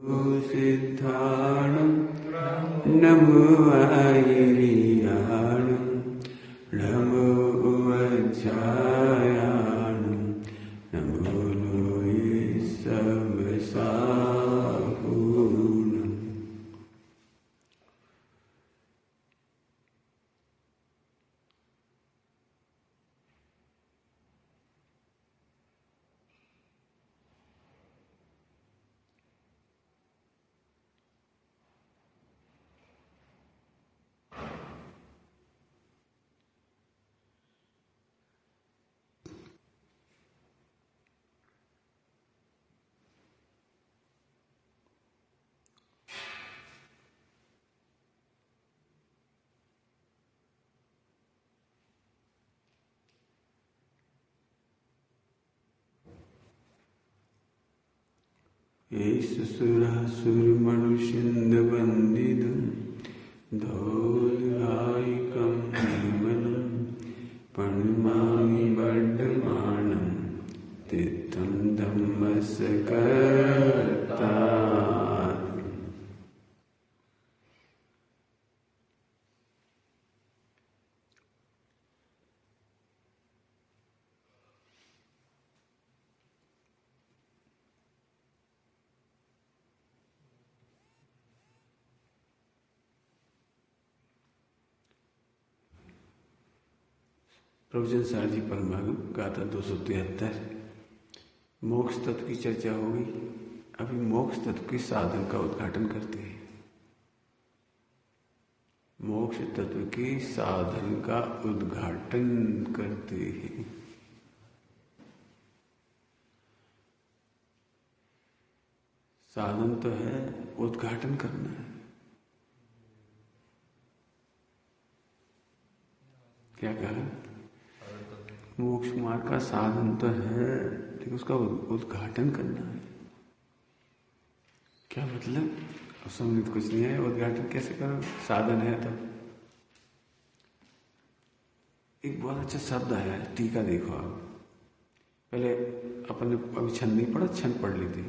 सिद्धाणं नमो ऐरियाणं नमो वज्रायाणं नमो लोये समसाहूणम्। सुरासुरमनुष्यन्दवन्दितं धौलायिकं हेमनं प्रणमामि वर्धमानं तीर्थं धम्मस्य कर्ता। प्रवचन सारजी परमागम गाथा 273। मोक्ष तत्व की चर्चा होगी। अभी मोक्ष तत्व के साधन का उद्घाटन करते हैं। मोक्ष तत्व के साधन का उद्घाटन करते हैं। साधन तो है, उद्घाटन करना है। क्या कहा? मोक्ष मार्ग का साधन तो है, लेकिन उसका उद्घाटन करना है। क्या मतलब? अब समझ कुछ नहीं है। उद्घाटन कैसे करो? साधन है तो एक बहुत अच्छा शब्द है, टीका देखो आप। पहले अपने अभी छंद नहीं पढ़ा, छंद पढ़ लेते।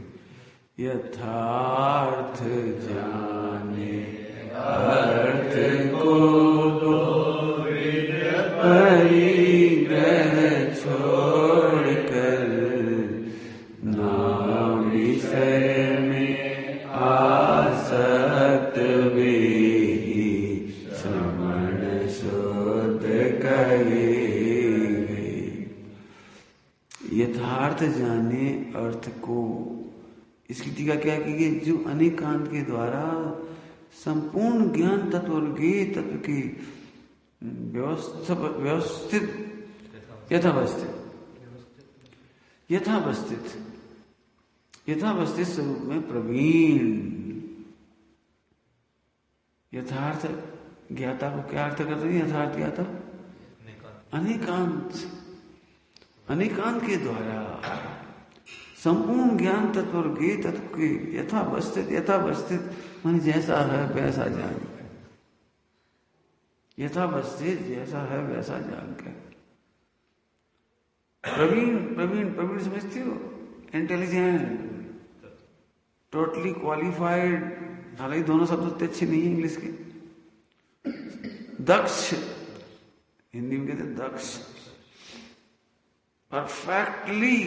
यथार्थ जाने अर्थ को परिग्रह छोड़कर नाम विषय में आसक्त वे श्रवण शोध कहे गए। यथार्थ जाने अर्थ को। इसकी टीका क्या की गई? जो अनेकांत के द्वारा संपूर्ण ज्ञान तत्व और ज्ञेय तत्व की व्यवस्थित यथावस्थित स्वरूप में प्रवीण। यथार्थ ज्ञाता को क्या अर्थ करते हैं? यथार्थ ज्ञाता अनेकांत के द्वारा संपूर्ण ज्ञान तत्व और ज्ञेय तत्व के यथावस्थित मन जैसा है वैसा जान। यथावस्थित जैसा है वैसा जानकर प्रवीण समझते हो? Intelligent, totally qualified. हालांकि दोनों शब्द उतने अच्छे नहीं है इंग्लिश के। दक्ष, हिंदी में कहते हैं दक्ष। परफेक्टली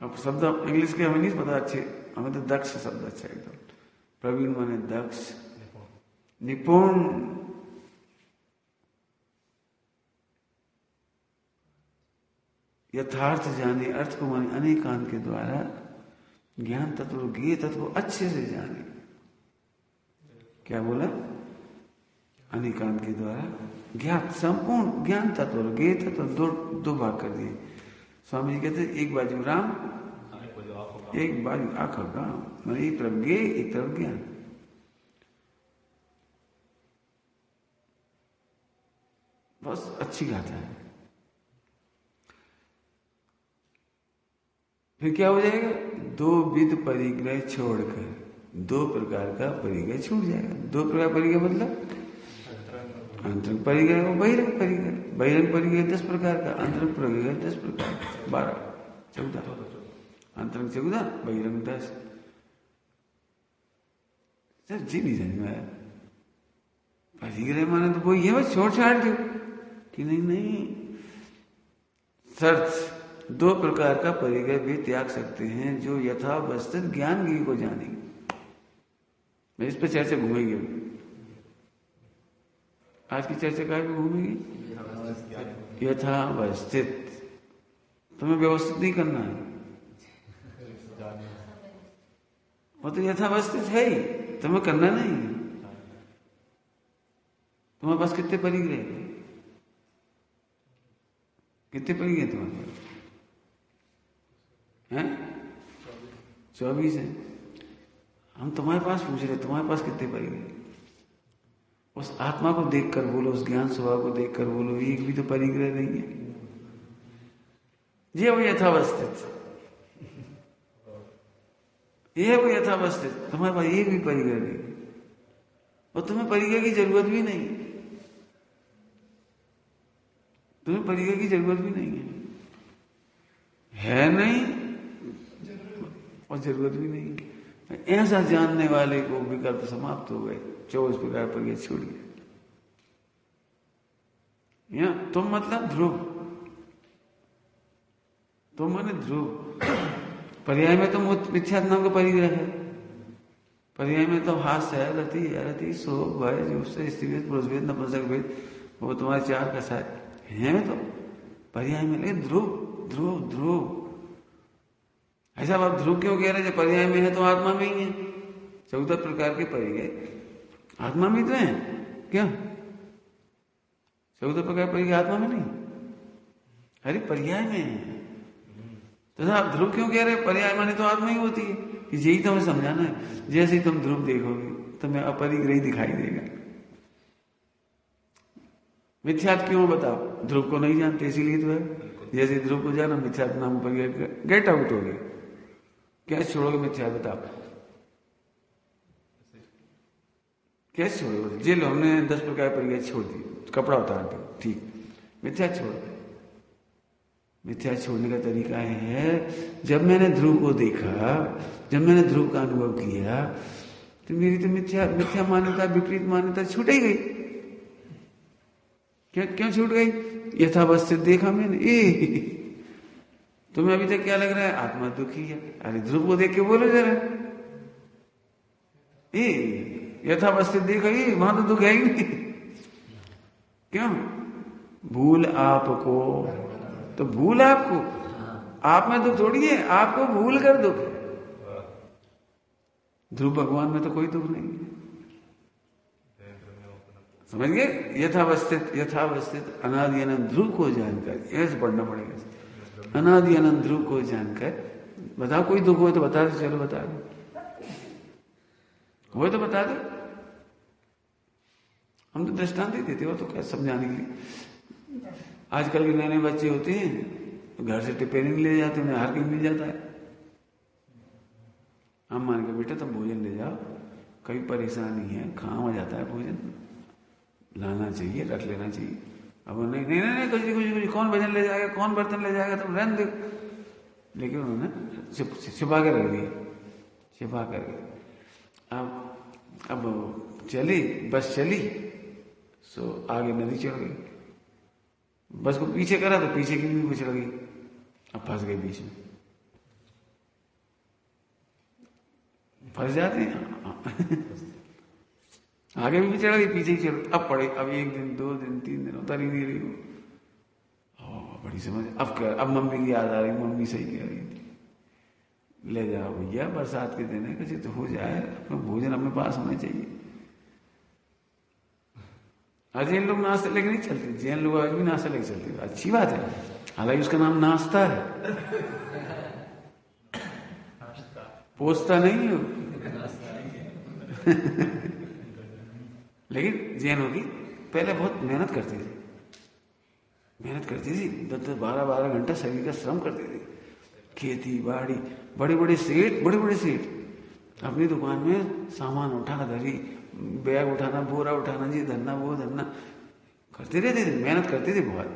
अब शब्द इंग्लिश के हमें नहीं पता अच्छे, हमें तो दक्ष शब्द अच्छा एकदम। प्रवीण माने दक्ष, निपुण। यथार्थ जाने अर्थ को माने अनेकांत के द्वारा ज्ञान तत्व और ज्ञेय तत्व अच्छे से जाने। क्या बोला? अनेकांत के द्वारा ज्ञात संपूर्ण ज्ञान तत्व और ज्ञेय तत्व दो भाग कर दिए। स्वामी जी कहते एक बाजू राम, एक बाजू आखा गांव। मतलब एक तरफ ज्ञेय, एक तरफ ज्ञान। बहुत अच्छी गाथा है। फिर क्या हो जाएगा? दो विध परिग्रह छोड़कर दो प्रकार का परिग्रह छूट जाएगा। दो प्रकार परिग्रह मतलब अंतरंग परिग्रह और बहिरंग परिग्रह। बहिरंग परिग्रह 10 प्रकार का, अंतरंग परिग्रह 10 प्रकार, 12, 14। अंतरंग चौदह बहिरंग 10। सर जी नहीं समझ में आया। परिग्रह माने तो वही है, बस छोड़ छाड़ दो कि नहीं। शर्त 2 प्रकार का परिग्रह भी त्याग सकते हैं, जो यथावस्थित ज्ञान की को जानेंगे। मैं इस पर चर्चा घूमेगी। आज की चर्चा कहाँ पे घूमेगी? यथावस्थित। तुम्हें व्यवस्थित नहीं करना है, वो तो यथावस्थित है ही, तुम्हें करना नहीं। तुम्हारे पास कितने परिग्रह? कितने परिग्रह तुम्हारे पास हैं? 24 है। हम तुम्हारे पास पूछ रहे, तुम्हारे पास कितने परिग्रह? उस आत्मा को देखकर बोलो, उस ज्ञान स्वभाव को देखकर बोलो, एक भी तो परिग्रह नहीं है। ये वो यथावस्थित, ये वो यथावस्थित। तुम्हारे पास एक भी परिग्रह नहीं, और तुम्हें परिग्रह की जरूरत भी नहीं। तुम्हें परिग्रह की जरूरत भी नहीं है नहीं, और जरूरत भी नहीं। ऐसा जानने वाले को विकल्प समाप्त हो गए, 24 प्रकार परिग्रह छूट गए। या तुम मतलब ध्रुव, तुम माने ध्रुव। पर्याय में तो मिथ्यात्व नाम का परिग्रह है। पर्याय में तो हास्य है, रति अरति, शोक, भय, जुस्सा, स्त्रीभेद, पुरुषभेद, नपुंसक भेद, वो तुम्हारे 4 कसा है तो पर्याय में। लेकिन ध्रुव ध्रुव ध्रुव, ऐसा आप ध्रुव क्यों कह रहे हैं? जब पर्याय में है तो आत्मा में ही है। 14 प्रकार के परिग्रह आत्मा में तो है क्या? 14 प्रकार परिग्रह आत्मा में नहीं, अरे पर्याय में है। तो आप ध्रुव क्यों कह रहे हैं? पर्याय माने तो आत्मा ही होती है। यही तो हमें समझाना है। जैसे ही तुम ध्रुव देखोगे तुम्हें अपरिग्रही दिखाई देगा। मिथ्यात्व क्यों बताओ? ध्रुव को नहीं जानते इसीलिए तो है। जैसे ध्रुव को जाना, मिथ्यात्व नाम पर गेट आउट हो गए। कैसे छोड़ोगे मिथ्यात्व? बताओ कैसे छोड़ोगे? जेल हमने 10 प्रकार परिग्रह छोड़ दी, कपड़ा उतार दो, ठीक। मिथ्या छोड़ दो। मिथ्या छोड़ने का तरीका है, जब मैंने ध्रुव को देखा, जब मैंने ध्रुव का अनुभव किया, तो मेरी तो मिथ्या मान्यता, विपरीत मान्यता छूट ही गई। क्यों छूट गई? यथावस्थित देखा मैंने। तुम्हें अभी तक क्या लग रहा है? आत्मा दुखी है। अरे ध्रुव को देख के बोलो जरा, यथावस्थित देखा, वहां तो दुख है ही नहीं। क्यों? भूल आपको, तो भूल आपको, आप में दुख थोड़ी है, आपको भूल कर दुख। ध्रुव भगवान में तो कोई दुख नहीं है। समझ गए? यथावस्थित, यथावस्थित अनादि अनंत ध्रुव को जानकर, ऐसे पढ़ना पड़ेगा। अनादि अनंत ध्रुव को जानकर बताओ, कोई दुख हो तो बता दो। चलो बता दो, वो तो बता दो। हम तो दृष्टांत ही देते हो, तो क्या समझाने के लिए। आजकल के नए नए बच्चे होते हैं तो घर से टिफिन ले जाते, उन्हें हर कहीं मिल जाता है। हम मान के बेटा तुम भोजन ले जाओ, कभी परेशानी है, कहाँ हो जाता है भोजन, लाना चाहिए, रख लेना चाहिए। अब नहीं नहीं नहीं कुछ कुछ कौन भोजन ले जाएगा, कौन बर्तन ले जाएगा, तुम रहने दो। लेकिन उन्होंने छिपा कर रख दिया, छिपा कर। अब चली बस, चली सो आगे नदी चढ़ गई। बस को पीछे करा तो पीछे की भी चढ़ गई, अब फंस गई बीच में। फंस जाते हैं। आगे भी चढ़ गई, पीछे ही चढ़, अब पड़े। अब 1 दिन 2 दिन 3 दिन उतर ही नहीं रही हो। बड़ी समझ। अब क्या? अब मम्मी की याद आ रही, मम्मी सही कह रही थी, ले जाओ भैया, बरसात के दिन है, कुछ तो हो जाए, अपना भोजन अपने पास होना चाहिए। जैन लोग नाश्ता लेके नहीं चलते, जैन लोग आज भी नाश्ता लेके चलते, अच्छी बात है। हालांकि उसका नाम नाश्ता है, पोस्ता नहीं हो। लेकिन जैनों की पहले बहुत मेहनत करती थी, 10-12 घंटा शरीर का श्रम करती थी। खेती बाड़ी, बड़े बड़े सेठ अपनी दुकान में सामान उठा धरी, बैग उठाना, बोरा उठाना, जी धरना, वो धरना, करते रहते थे, मेहनत करते थे बहुत।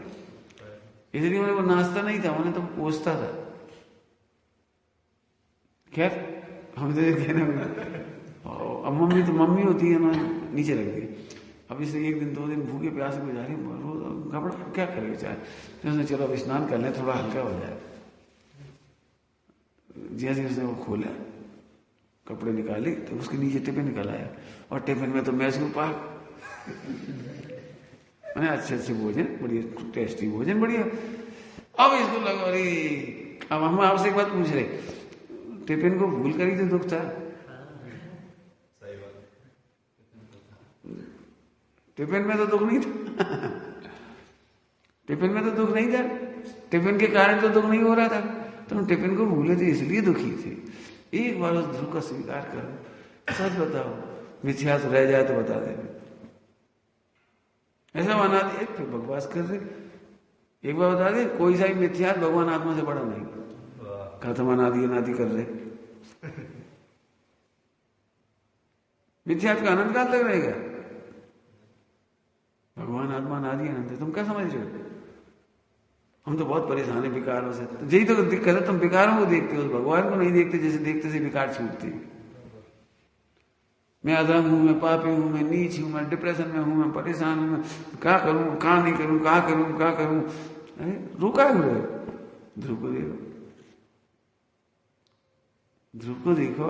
इसलिए उन्हें वो नाश्ता नहीं था, उन्हें तो पोसता था। खैर हम तो कहने में, अब मम्मी होती है ना, नीचे रख दी। अब इसे 1 दिन 2 दिन भूखे प्यासे गुजारी, घबरा क्या करेगा चाहे, उसने चलो अब स्नान कर लें, थोड़ा हल्का हो जाए। जैसे उसने वो खोला, कपड़े निकाले तो उसके नीचे टिफिन निकल आया, और टिफिन में तो मैसूर पाक, मैंने अच्छे भोजन, बढ़िया टेस्टी भोजन, बढ़िया। अब इसको लगा अरे, अब हम आपसे एक बात पूछ रहे, टिफिन को भूल कर ही तो दुख था। टिफिन में तो दुख नहीं था टिफिन में तो दुख नहीं था, टिफिन के कारण तो दुख नहीं हो रहा था, तुम टिफिन को भूले थे इसलिए दुखी थे। एक बार उस दुख का स्वीकार करो, सच बताओ, मिथ्या तो रह जाए तो बता दे। ऐसा बना दिए फिर बकवास कर रहे। एक बार बता दे, कोई सा मिथ्या भगवान आत्मा से बड़ा नहीं, खत्म अनादि कर रहे। मिथ्या का आनंद कहां तक रहेगा? भगवान आत्मा अनादि अनंत है, तुम क्या समझ रहे हो? हम तो बहुत परेशान है विकारों से, तो यही तो दिक्कत है, तुम विकारों को देखते हो, भगवान को नहीं देखते, जैसे देखते से विकार छूटते हैं। मैं अधम हूं, मैं पापी हूं, मैं नीच हूं, मैं डिप्रेशन में हूं, मैं परेशान हूं, मैं क्या करूं, क्या नहीं करूं, क्या करूं, क्या करूं। अरे रुका हुए, ध्रुव को देखो, ध्रुव को देखो,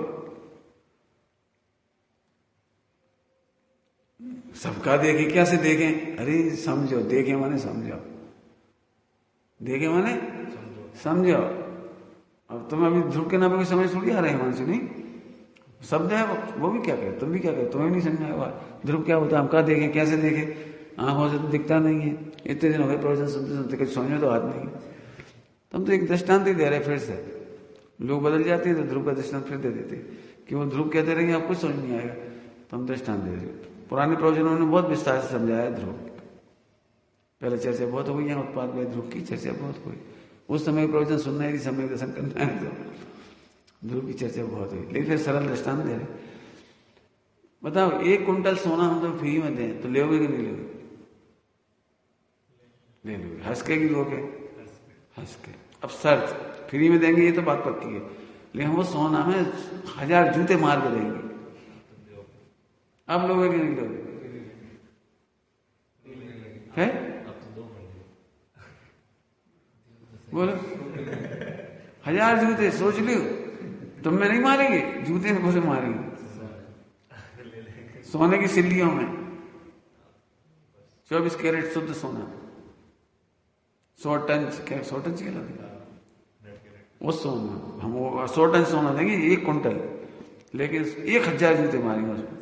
सबका देखे, क्या से देखें? अरे समझो, देखे माने समझो, देखे माने समझो। अब तुम अभी ध्रुव के नाम पे समझ थोड़ी आ रहे हैं मन से, नहीं शब्द है वो भी क्या करे, तुम भी क्या करे, तुम्हें नहीं समझ आएगा ध्रुव क्या होता है, हम क्या देखें, कैसे देखें? आंखों से तो दिखता नहीं है, इतने दिन हो गए प्रवचन सुनते सुनते, कुछ समझ में तो आती नहीं। तुम तो एक दृष्टांत ही दे रहे, फिर से लोग बदल जाते हैं तो ध्रुव का दृष्टांत फिर दे देते कि वो ध्रुव कहते रहेंगे, आपको समझ नहीं आएगा, तुम दृष्टांत दे रहे हो। पुराने प्रवचनों ने बहुत विस्तार से समझाया ध्रुव, पहले चर्चा बहुत हो गई है उत्पाद में, ध्रुव की चर्चा बहुत हुई, उस समय प्रवचन सुनना है, समय दर्शन करना है, तो ध्रुव की चर्चा बहुत हुई। लेकिन फिर सरल दृष्टांत दे रहे, बताओ 1 कुंटल सोना हम तो फ्री में दें तो लोगे कि नहीं लोगे? ले लोगे, हंस के कि लोगे? हंस के। अब शर्त, फ्री में देंगे ये तो बात पक्की है, लेकिन वो सोना में 1000 जूते मार के देंगे, अब लोगे कि नहीं लोगे? है बोलो, 1000 जूते सोच लियो, तुम में नहीं मारेंगे, जूते में घुसे मारेंगे, सोने की सिल्लियों में 24 कैरेट शुद्ध सोना, 100 टन कहलाता, वो सोना हम 100 टन सोना देंगे, 1 कुंटल, लेकिन 1000 जूते मारेंगे उसमें।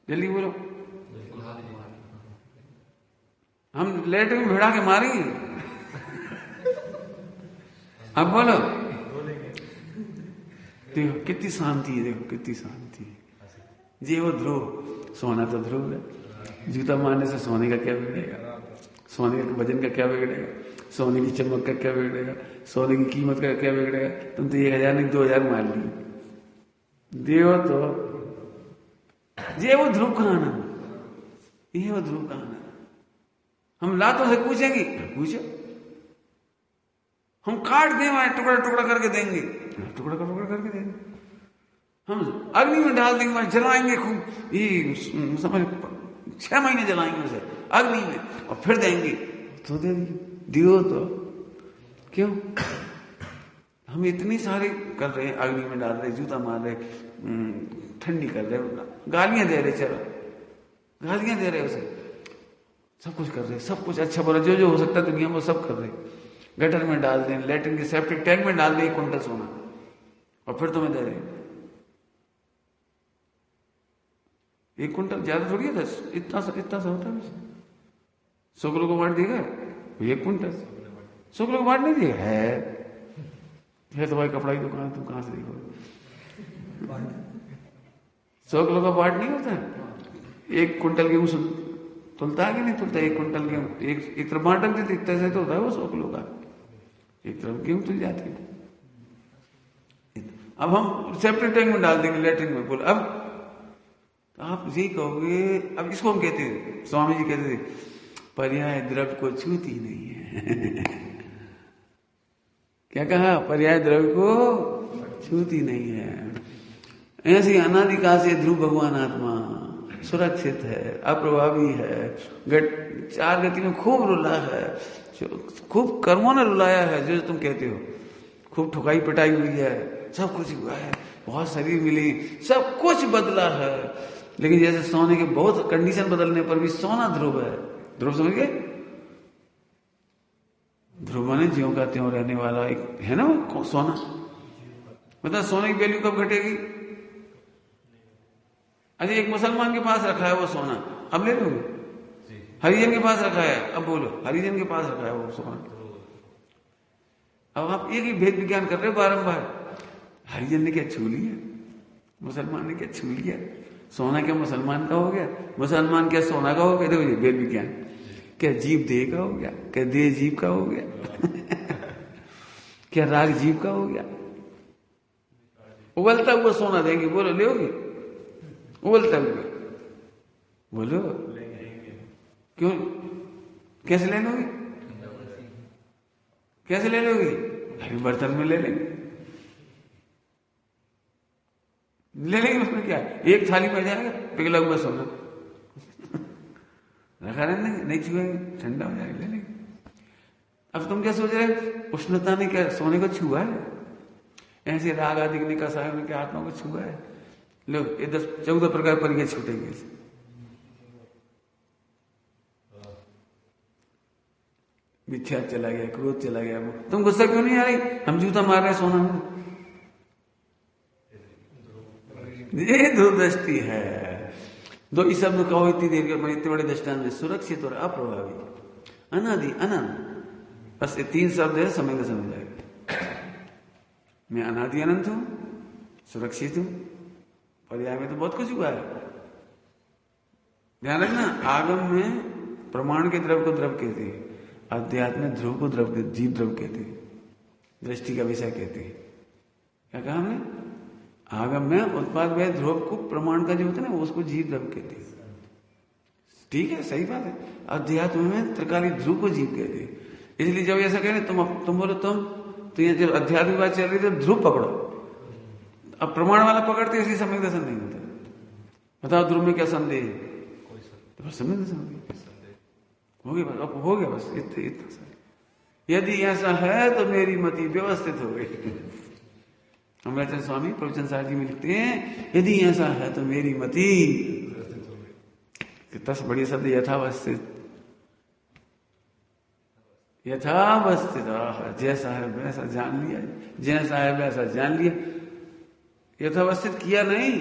जल्दी बोलो, हम लेट में भिड़ा के मारेंगे। अब बोलो, देखो कितनी शांति है, देखो कितनी शांति है। जी वो ध्रुव, सोना तो ध्रुव है, जूता मारने से सोने का क्या बिगड़ेगा, सोने के वजन का क्या बिगड़ेगा, सोने की चमक का क्या बिगड़ेगा, सोने की कीमत का क्या बिगड़ेगा? तुम तो 1000 नहीं 2000 मार लिए, देव तो ये वो ध्रुव का आनंद, ये वो ध्रुव का आनंद। हम लातों से पूछेंगे, पूछो, हम काट दें, वहां टुकड़ा टुकड़ा करके देंगे, टुकड़ा करके देंगे, हम अग्नि में डाल देंगे, वहां जलाएंगे खूब, ये समझ 6 महीने जलाएंगे उसे अग्नि में, और फिर देंगे तो दे दियो तो क्यों? हम इतनी सारे कर रहे हैं, अग्नि में डाल रहे, जूता मार रहे, ठंडी कर रहे, गालियां दे रहे, चलो गालियां दे रहे उसे, सब कुछ कर रहे, सब कुछ अच्छा बुरा जो जो हो सकता है दुनिया में वो सब कर रहे। गटर में डाल दें, लेटरिन के सेप्टिक टैंक में डाल दें 1 कुंटल सोना, और फिर तुम्हें दे रहे 1 कुंटल, ज्यादा थोड़ी है, इतना सा होता है, 100 किलो को बांट देगा 1 कुंटल, 100 किलो को बांट नहीं दिया है तो भाई कपड़ा की दुकान, तुम कहां से देखो, 100 किलो का बांट नहीं होता है, 1 कुंटल गेहूं तुलता है कि नहीं तुलता? 1 कुंटल गेहूं एक तरफ बांट रख देते, इतना से तो होता है वो 100 किलो का, एक तरफ गेहूं तुल जाती है। अब हम सेप्टिक टैंक में डाल देंगे, लेटरिन में, बोल अब तो आप यही कहोगे। अब इसको हम कहते हैं, स्वामी जी कहते थे, पर्याय द्रव्य को छूती नहीं है क्या कहा? पर्याय द्रव्य को छूती नहीं है। ऐसी अनादिकाल से ध्रुव भगवान आत्मा सुरक्षित है, अप्रभावी है, 4 गति में खूब रुला है, खूब कर्मों ने रुलाया है, जो तुम कहते हो, खूब ठुकाई पिटाई हुई है, सब कुछ हुआ है, बहुत शरीर मिली, सब कुछ बदला है, लेकिन जैसे सोने के बहुत कंडीशन बदलने पर भी सोना ध्रुव है। ध्रुव समझ गए? ध्रुव माने ज्यों का त्यों रहने वाला एक है ना वो सोना। मतलब सोने की वैल्यू कब घटेगी? अच्छा, एक मुसलमान के पास रखा है वो सोना, अब ले लोगे? हरिजन के पास रखा है, अब बोलो, हरिजन के पास रखा है वो सोना। अब आप एक ही भेद विज्ञान कर रहे हो बारंबार। हरिजन ने क्या छू लिया, मुसलमान ने क्या छू लिया? सोना क्या मुसलमान का हो गया? मुसलमान क्या सोना का हो गया? देखो जी भेद विज्ञान। क्या जीव देह का हो गया? क्या देह जीव का हो गया? क्या राग जीव का हो गया? उबलता हुआ सोना देंगे, बोलो लोगे? उबलता हुआ बोलो, क्यों? कैसे ले लोगे? कैसे ले लोगे? अरे बर्तन में ले लेंगे, उसमें क्या है? एक थाली में जाएगा पिघला हुआ सोना, रखा रहने नहीं छुएंगे, ठंडा हो जाएगा, ले लेंगे। अब तुम क्या सोच रहे हो? उष्णता ने क्या सोने को छुआ है? ऐसे राग आदि ने कसायों ने क्या आत्मा को छुआ है? लोग 14 प्रकार परिचय छूटेंगे। मिथ्या चला गया, क्रोध चला गया, वो तुम गुस्सा क्यों नहीं आ रही? हम जूता मार रहे सोना में, ये ध्रुव दृष्टि है। दो इस शब्द कहो इतनी देर के, मैं इतने बड़े दृष्टांत में सुरक्षित और अप्रभावी, अनादि अनंत, बस ये 3 शब्द है, समझ जाएगा। मैं अनादि अनंत हूं, सुरक्षित हूं, पर्याय में तो बहुत कुछ हुआ है। ध्यान रखना, आगम में प्रमाण के द्रव को द्रव कहते हैं, अध्यात्म में ध्रुव को द्रव, जीव द्रव कहते हैं, दृष्टि का विषय कहते हैं। क्या कहा हमने? आगम में उत्पाद व ध्रुव को प्रमाण का जो होता है ना, उसको जीव द्रव कहते हैं। ठीक है, सही बात है। अध्यात्म में त्रिकाली ध्रुव को जीव कहते हैं। इसलिए जब ऐसा कह रहे तुम बोलो तो ये जब अध्यात्म बात चल रही है तो ध्रुव पकड़ो, अब प्रमाण वाला पकड़ते इसलिए सम्यक दर्शन नहीं होता। बताओ ध्रुव में क्या संदेह है? तो बस सम्यक दर्शन हो गया, बस अब हो गया, बस इतना। यदि ऐसा है तो मेरी मति व्यवस्थित हो गई। अमृतानंद स्वामी प्रवचन सार जी में लिखते हैं, यदि ऐसा है तो मेरी मति, कितना बढ़िया शब्द, यथावस्थित। यथावस्थित, जैसा है वैसा जान लिया, जैसा है वैसा जान लिया। यथावस्थित किया नहीं,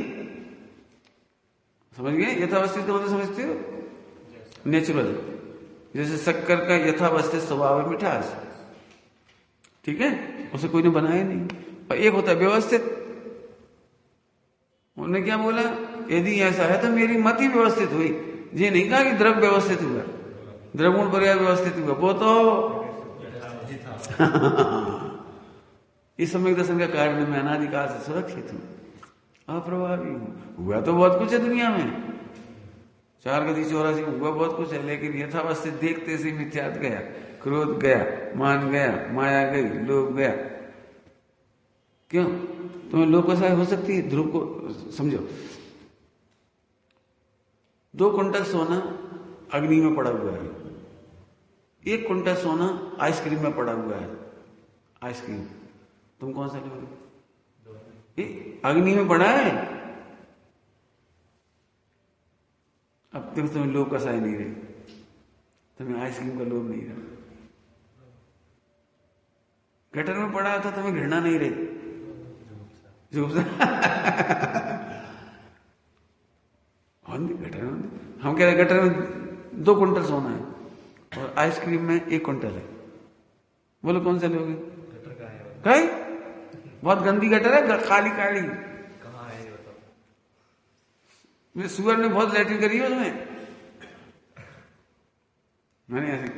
समझ गए? यथावस्थित तो मतलब समझते हो, नेचुरल, जैसे शक्कर का यथावस्थित स्वभाव है मिठास, ठीक है, उसे कोई ने बनाया नहीं। और एक होता है व्यवस्थित। उन्होंने क्या बोला? यदि ऐसा है तो मेरी मति व्यवस्थित हुई। ये नहीं कहा कि द्रव व्यवस्थित हुआ, द्रवगुण पर्याय व्यवस्थित हुआ, वो तो इस सम्यक दर्शन का कारण मैं अनादिकाल से सुरक्षित हूं, अप्रभावी हूं। हुआ तो बहुत कुछ है दुनिया में, 4 गति 84 हुआ बहुत कुछ है, लेकिन यथावस्थित देखते से मिथ्यात गया, क्रोध गया, मान गया, माया गई, लोभ गया। क्यों? तुम्हें लोभ का सहाय हो सकती है? ध्रुव को समझो, 2 कुंटल सोना अग्नि में पड़ा हुआ है, 1 कुंटल सोना आइसक्रीम में पड़ा हुआ है। आइसक्रीम तुम कौन सा लोगे? अग्नि में पड़ा है। अब तुम्हें लोभ का सहाय नहीं रही, तुम्हें आइसक्रीम का लोभ नहीं रहा। गटर में पड़ा था, तुम्हें घृणा नहीं रही, गटर में हम कह रहे गटर में 2 कुंटल सोना है और आइसक्रीम में 1 कुंटल है, बोलो कौन सा लोगे? कहीं बहुत गंदी गटर है, काली काली, कहाँ है ये बताओ? सुअर ने बहुत लैट्रिन करी है उसमें, मैंने ऐसे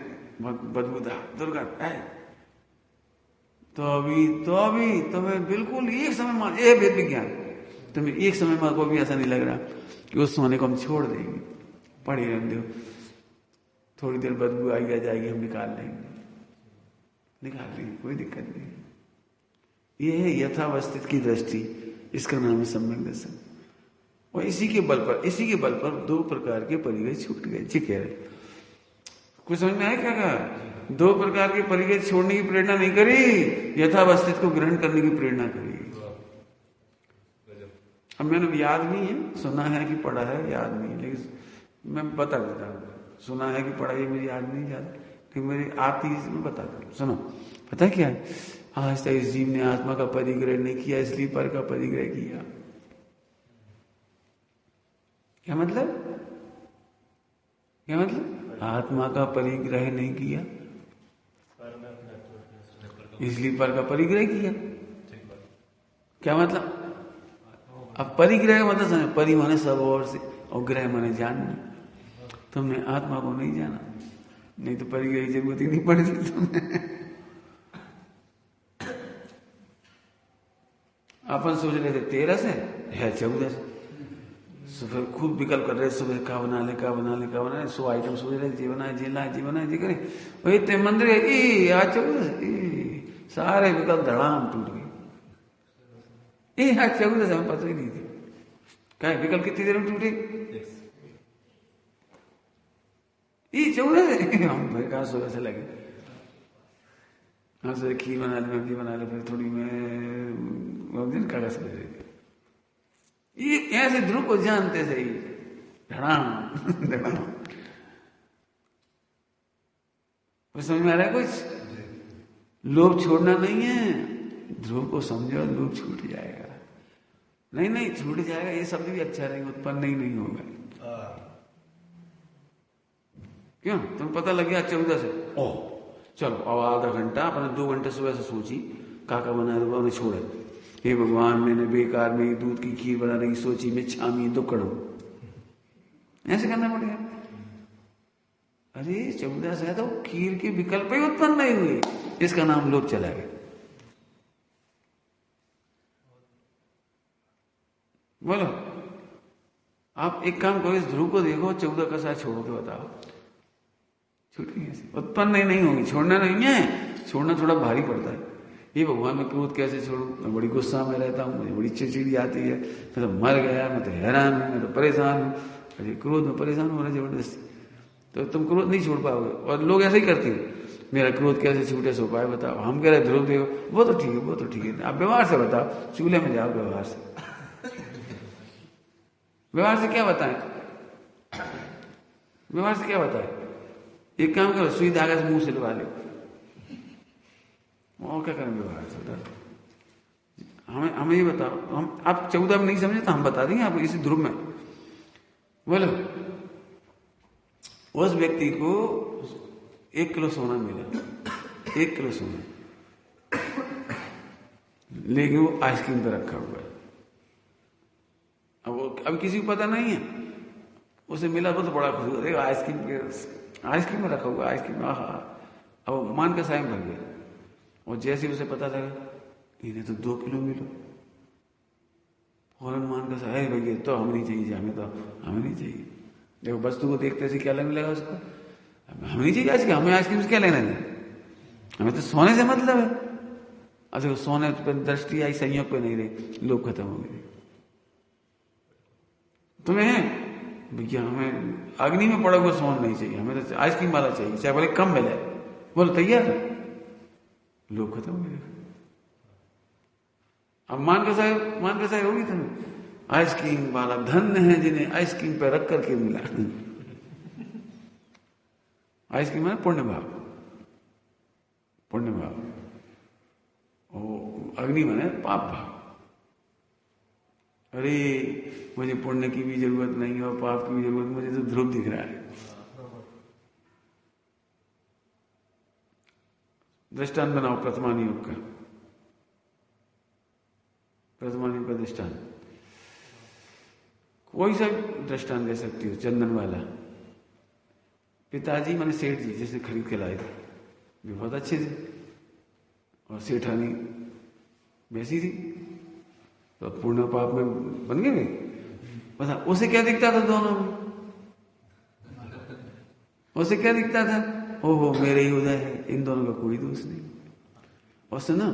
बहुत बदबूदार दुर्गंध है। तो अभी तुम्हें बिल्कुल एक समय मान, ये वेद विज्ञान, तुम्हें एक समय मान को भी ऐसा नहीं लग रहा कि उस सोने को हम छोड़ देंगे, पड़े रहने दो, थोड़ी देर बदबू आई आ जाएगी, हम निकाल लेंगे, कोई दिक्कत नहीं। ये है यथावस्थित की दृष्टि, इसका नाम है सम्यक दर्शन। और इसी के बल पर दो प्रकार के परिग्रह छूट गए। जी कह रहे कुछ समझ में आया क्या कहा? दो प्रकार के परिग्रह छोड़ने की प्रेरणा नहीं करी, यथावस्थित को ग्रहण करने की प्रेरणा करी। अब मैंने याद नहीं है, सुना है कि पढ़ा है, याद नहीं, लेकिन मैं बता देता हूँ। सुना है कि पढ़ा, ये मेरी याद नहीं याद, लेकिन मेरी आती है, मैं बताता हूँ। सुनो, पता है क्या है? आज तक इस जीव ने आत्मा का परिग्रह नहीं किया, इसलिए पर का परिग्रह किया। क्या मतलब? क्या मतलब? आत्मा का परिग्रह नहीं किया, इसलिए पर का परिग्रह किया। क्या मतलब? अब परिग्रह मतलब समझ, परि माने सब और से, और ग्रह माने जानना। तुमने आत्मा को नहीं जाना, नहीं तो परिग्रह की जरूरत ही नहीं पड़ती तुम्हें। अपन सोच रहे थे 13 से है 14 से, सुबह खूब विकल्प कर रहे, सुबह का बना ले, का बना ले, का बना ले, 100 आइटम सोच रहे, जी बनाए, जी लाए, जी बनाए, जी करे। वही इतने मंदिर है, आज 14 से सारे विकल्प धड़ाम टूट गए। आज 14 से हमें पता ही नहीं थी। क्या विकल्प कितनी देर में टूटे? 14 से हम कहा सुबह से लगे। हाँ सुबह खीर बना ले, सब्जी बना ले, फिर थोड़ी में कागज कर रहे थे। ये ऐसे ध्रुव को जानते सही, धड़ाम धड़ाम। समझ में आ रहा है कुछ? लोभ छोड़ना नहीं है, ध्रुव को समझो, लोभ छूट जाएगा। नहीं छूट जाएगा, ये शब्द भी अच्छा रहेगा, उत्पन्न नहीं होगा। क्यों? तुम्हें पता लग गया 14 से, ओह चलो अब आधा घंटा, अपने 2 घंटे सुबह से सोची काका बना दो, उन्हें छोड़ा। हे भगवान, मैंने बेकार में दूध की खीर बनाने की सोची, मैं छामी दुक्कड़ हूं, ऐसे करना पड़ेगा। अरे 14 से है तो खीर के विकल्प ही उत्पन्न नहीं हुए, इसका नाम लोभ चला गया। बोलो, आप एक काम करो, इस ध्रुव को देखो, 14 का साथ छोड़ो तो बताओ, छूटेंगे ऐसे, उत्पन्न नहीं होगी। छोड़ना नहीं है, छोड़ना थोड़ा भारी पड़ता है। ये भगवान मैं क्रोध कैसे छोड़ूं, मैं बड़ी गुस्सा में रहता हूँ, मुझे बड़ी चिड़चिड़ी आती है, मैं तो मर गया, मैं तो हैरान हूँ, मैं तो परेशान हूँ। अरे क्रोध में परेशान हो रहा है जबरदस्ती, तो तुम क्रोध नहीं छोड़ पाओगे। और लोग ऐसे ही करते हैं, मेरा क्रोध कैसे छूटे, सो उपाय बताओ। हम कह रहे ध्रुव देव, वो तो ठीक है, वो तो ठीक है, आप व्यवहार से बताओ, चूल्हे में जाओ व्यवहार से। व्यवहार से क्या बताएं? व्यवहार से क्या बताएं? एक काम करो, सुई धागा से मुंह सिलवा लो, और क्या करें व्यवहार से? हमें ये बताओ, हम आप 14 में नहीं समझे तो हम बता देंगे आपको इसी ध्रुव में। बोलो, उस व्यक्ति को 1 किलो सोना मिला, 1 किलो सोना, लेकिन वो आइसक्रीम पे रखा हुआ है। अब किसी को पता नहीं है, उसे मिला वो तो बड़ा खुश हुआ, आइसक्रीम में रखा हुआ, आइसक्रीम में, अब मान का साइम भर गया। और जैसे उसे पता लगा इन्हें तो 2 किलो मिलो, फौरन मान का साइम भैया, तो हमें नहीं चाहिए, हमें नहीं चाहिए। देखो वस्तु को देखते से क्या लगने लगा उसको, हमें नहीं चाहिए आइसक्रीम, हमें आइसक्रीम से क्या लेना है, हमें तो सोने से मतलब है। अच्छा सोने पर दृष्टि आई, संयोग पे नहीं रही, लोग खत्म हो गए। तुम्हें भैया हमें अग्नि में पड़ा हुआ सोना नहीं चाहिए, हमें तो आइसक्रीम वाला चाहिए, चाहे बोले कम मिले, बोलो तैयार है, लोग खत्म हो गए। अब मान के साहब होगी तुम्हें, आइसक्रीम वाला धन्य है जिन्हें आइसक्रीम पे रख करके मिला। आइसक्रीम है पुण्य भाव, पुण्य भाव, और अग्नि माने पाप भाव। अरे मुझे पुण्य की भी जरूरत नहीं है और पाप की भी जरूरत, मुझे तो ध्रुव दिख रहा है। दृष्टांत बनाओ प्रथमान युग का, प्रथमान युग का दृष्टांत, कोई सा दृष्टांत दे सकती हो। चंदन वाला पिताजी माने सेठ जी जिसे खरीद के लाए थे, भी बहुत अच्छे थे, और सेठानी वैसी थी, तो पूर्ण पाप में बन गए। बता उसे क्या दिखता था दोनों में, उसे क्या दिखता था, ओहो मेरे ही उदय है, इन दोनों का कोई दोष नहीं। और सुनो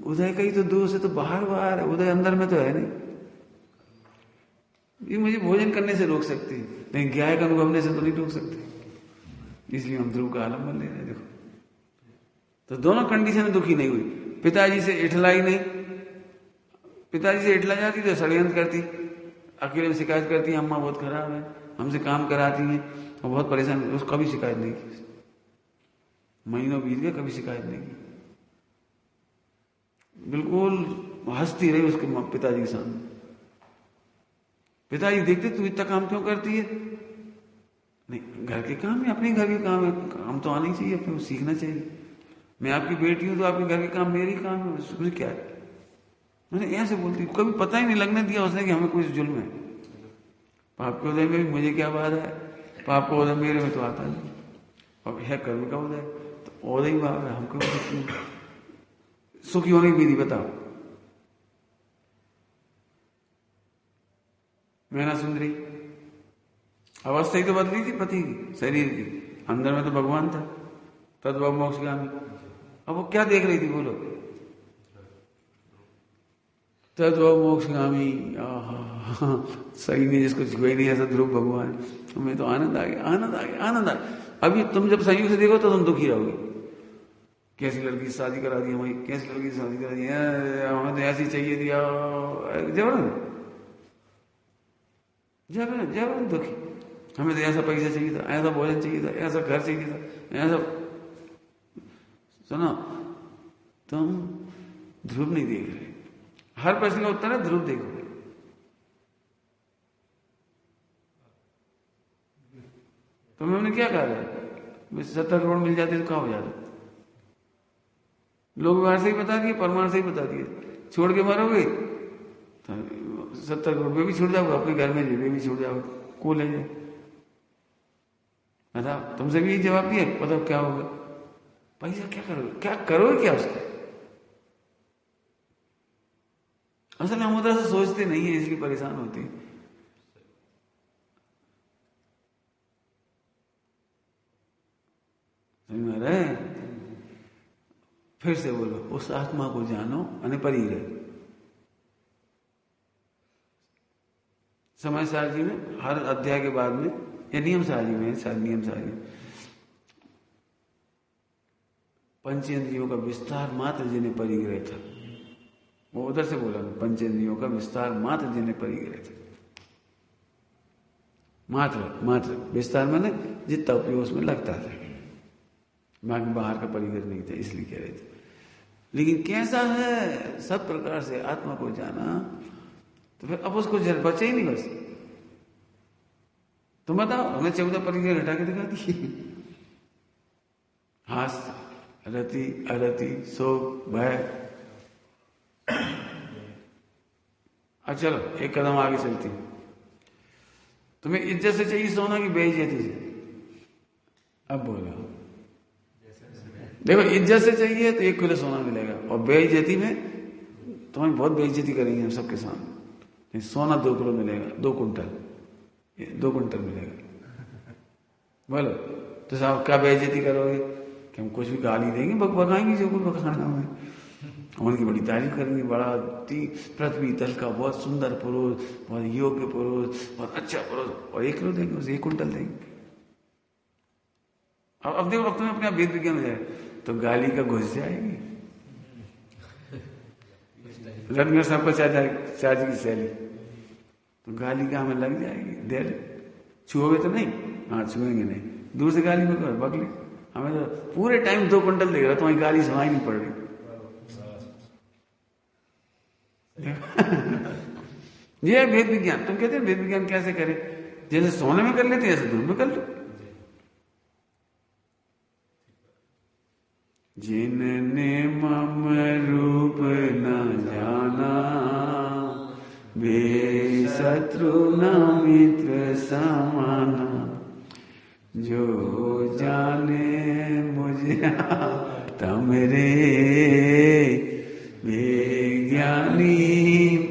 उदय का ही तो दोष है, तो बाहर बाहर है, उदय अंदर में तो है नहीं। ये मुझे भोजन करने से रोक सकती है, लेकिन ज्ञाय का अनुभवने से तो नहीं रोक सकती। इसलिए हम ध्रुव का आलम्बन ले रहे हैं। देखो, तो दोनों कंडीशन में दुखी नहीं हुई। पिताजी से इठला ही नहीं, पिताजी से इठला जाती तो षड्यंत्र करती, अकेले में शिकायत करती, अम्मा बहुत खराब है, हमसे काम कराती हैं और बहुत परेशान। उसको कभी शिकायत नहीं की, महीनों बीत गए, कभी शिकायत नहीं की, बिल्कुल हंसती रही उसके पिताजी के सामने। पिताजी देखते तू इतना काम क्यों करती है? नहीं, घर के काम है, अपने घर के काम है, काम तो आना ही चाहिए, अपने सीखना चाहिए। मैं आपकी बेटी हूं तो आपके घर के काम मेरे ही काम है, उसमें क्या है? मैंने ऐसे बोलती, कभी पता ही नहीं लगने दिया उसने कि हमें कोई जुल्म है। पाप के उदय में भी मुझे क्या बात है, पाप का उदय मेरे में तो आता नहीं, और है कर्म का उदय, तो उदय ही बात है, हमको सुखी होने की विधि बताओ। मैना सुंदरी अवस्था ही तो बदली थी पति की, शरीर की, अंदर में तो भगवान था, तद्भव मोक्षगामी। अब वो क्या देख रही थी, बोलो? तद्भव मोक्षगामी। सही नहीं, जिसको कोई नहीं ऐसा ध्रुव भगवान। तुम्हें तो आनंद आ गया, आनंद आ गया, आनंद आ गया। अभी तुम जब संयोग से देखो तो तुम दुखी रहोगे, कैसी लड़की से शादी करा दी हमें, कैसी लड़की से शादी करा दी, हमें तो ऐसी चाहिए थी, जबरन जबरन जबरन दुखी, हमें तो ऐसा पैसा चाहिए था, ऐसा भोजन चाहिए था, ऐसा घर चाहिए था, ऐसा। सुनो, तुम ध्रुव नहीं देख रहे। हर प्रश्न का उत्तर है ध्रुव देखो। तो हमने क्या कहा है, 70 करोड़ मिल जाते तो क्या हो जाता? लोग बाहर से ही बता दिए, परमाणु से ही बता दिए, छोड़ के मरोगे तो 70 करोड़ में भी छूट जाओगे, अपने घर में जेबे भी छूट जाओगे, को ले जाए। बताओ, तुमसे भी जवाब दिया, बताओ क्या होगा? पैसा क्या करोगे, क्या करोगे, क्या उसका? असल में हम उधर से सोचते नहीं है, इसलिए परेशान होते हैं। समझ में आ रहा है? फिर से बोलो, उस आत्मा को जानो अने परी रहे। समय सारजी में हर अध्याय के बाद में, या नियम सारजी में, नियम सारजी, पंचेंद्रियों का विस्तार मात्र जिन्हें परिग्रह था, वो उधर से बोला, पंचेंद्रियों का विस्तार मात्र जिन्हें परिग्रह था। मात्र मात्र विस्तार माने जितना उपयोग उसमें लगता था, बाकी बाहर का परिग्रह नहीं था, इसलिए कह रहे थे। लेकिन कैसा है सब प्रकार से आत्मा को जाना, तो फिर अब उसको बचे ही नहीं बस। तुम बताओ, हमें 14 परिग्रह हटा के दिखा दी। हास, रति, अरति, शोक, भय। अब चलो एक कदम आगे चलती। तुम्हें इज्जत से चाहिए सोना की बेइज्जती से? अब बोलो, देखो इज्जत से चाहिए तो 1 किलो सोना मिलेगा, और बेइज्जती में तुम्हारी बहुत बेइज्जती करेंगे हम सबके सामने। सोना 2 किलो मिलेगा, 2 कुंटल, 2 कुंटल मिलेगा। बोलो तो साहब क्या बेइज्जती करोगे? कि हम कुछ भी गाली देंगे, बगाएंगे जो कुछ बगाना हमें, उनकी बड़ी तारीफ करेंगे, बड़ा पृथ्वी तल का बहुत सुंदर पुरुष, बहुत योग्य पुरुष, बहुत अच्छा पुरुष, और 1 किलो देंगे, उसे 1 कुंटल देंगे। अब देखो, अब तुम्हें अपने वेद विज्ञान हो जाए तो गाली का घुस जाएगी। रणवीर साहब को चार्ज की सैली, तो गाली का हमें लग जाएगी। देर छुओगे तो नहीं? हाँ, छुएंगे नहीं, दूर से गाली में बगली, हमें तो पूरे टाइम 2 कुंटल देख रहा, तुम्हारी गाली सुनाई नहीं पड़ रही। ये है वेद विज्ञान। तुम कहते हैं वेद विज्ञान कैसे करें? जैसे सोने में कर लेते हैं, ऐसे दूर में कर लो। जिनने मम रूप न जाना, वे शत्रु न मित्र समाना। जो जाने मुझे तमरे, वे ज्ञानी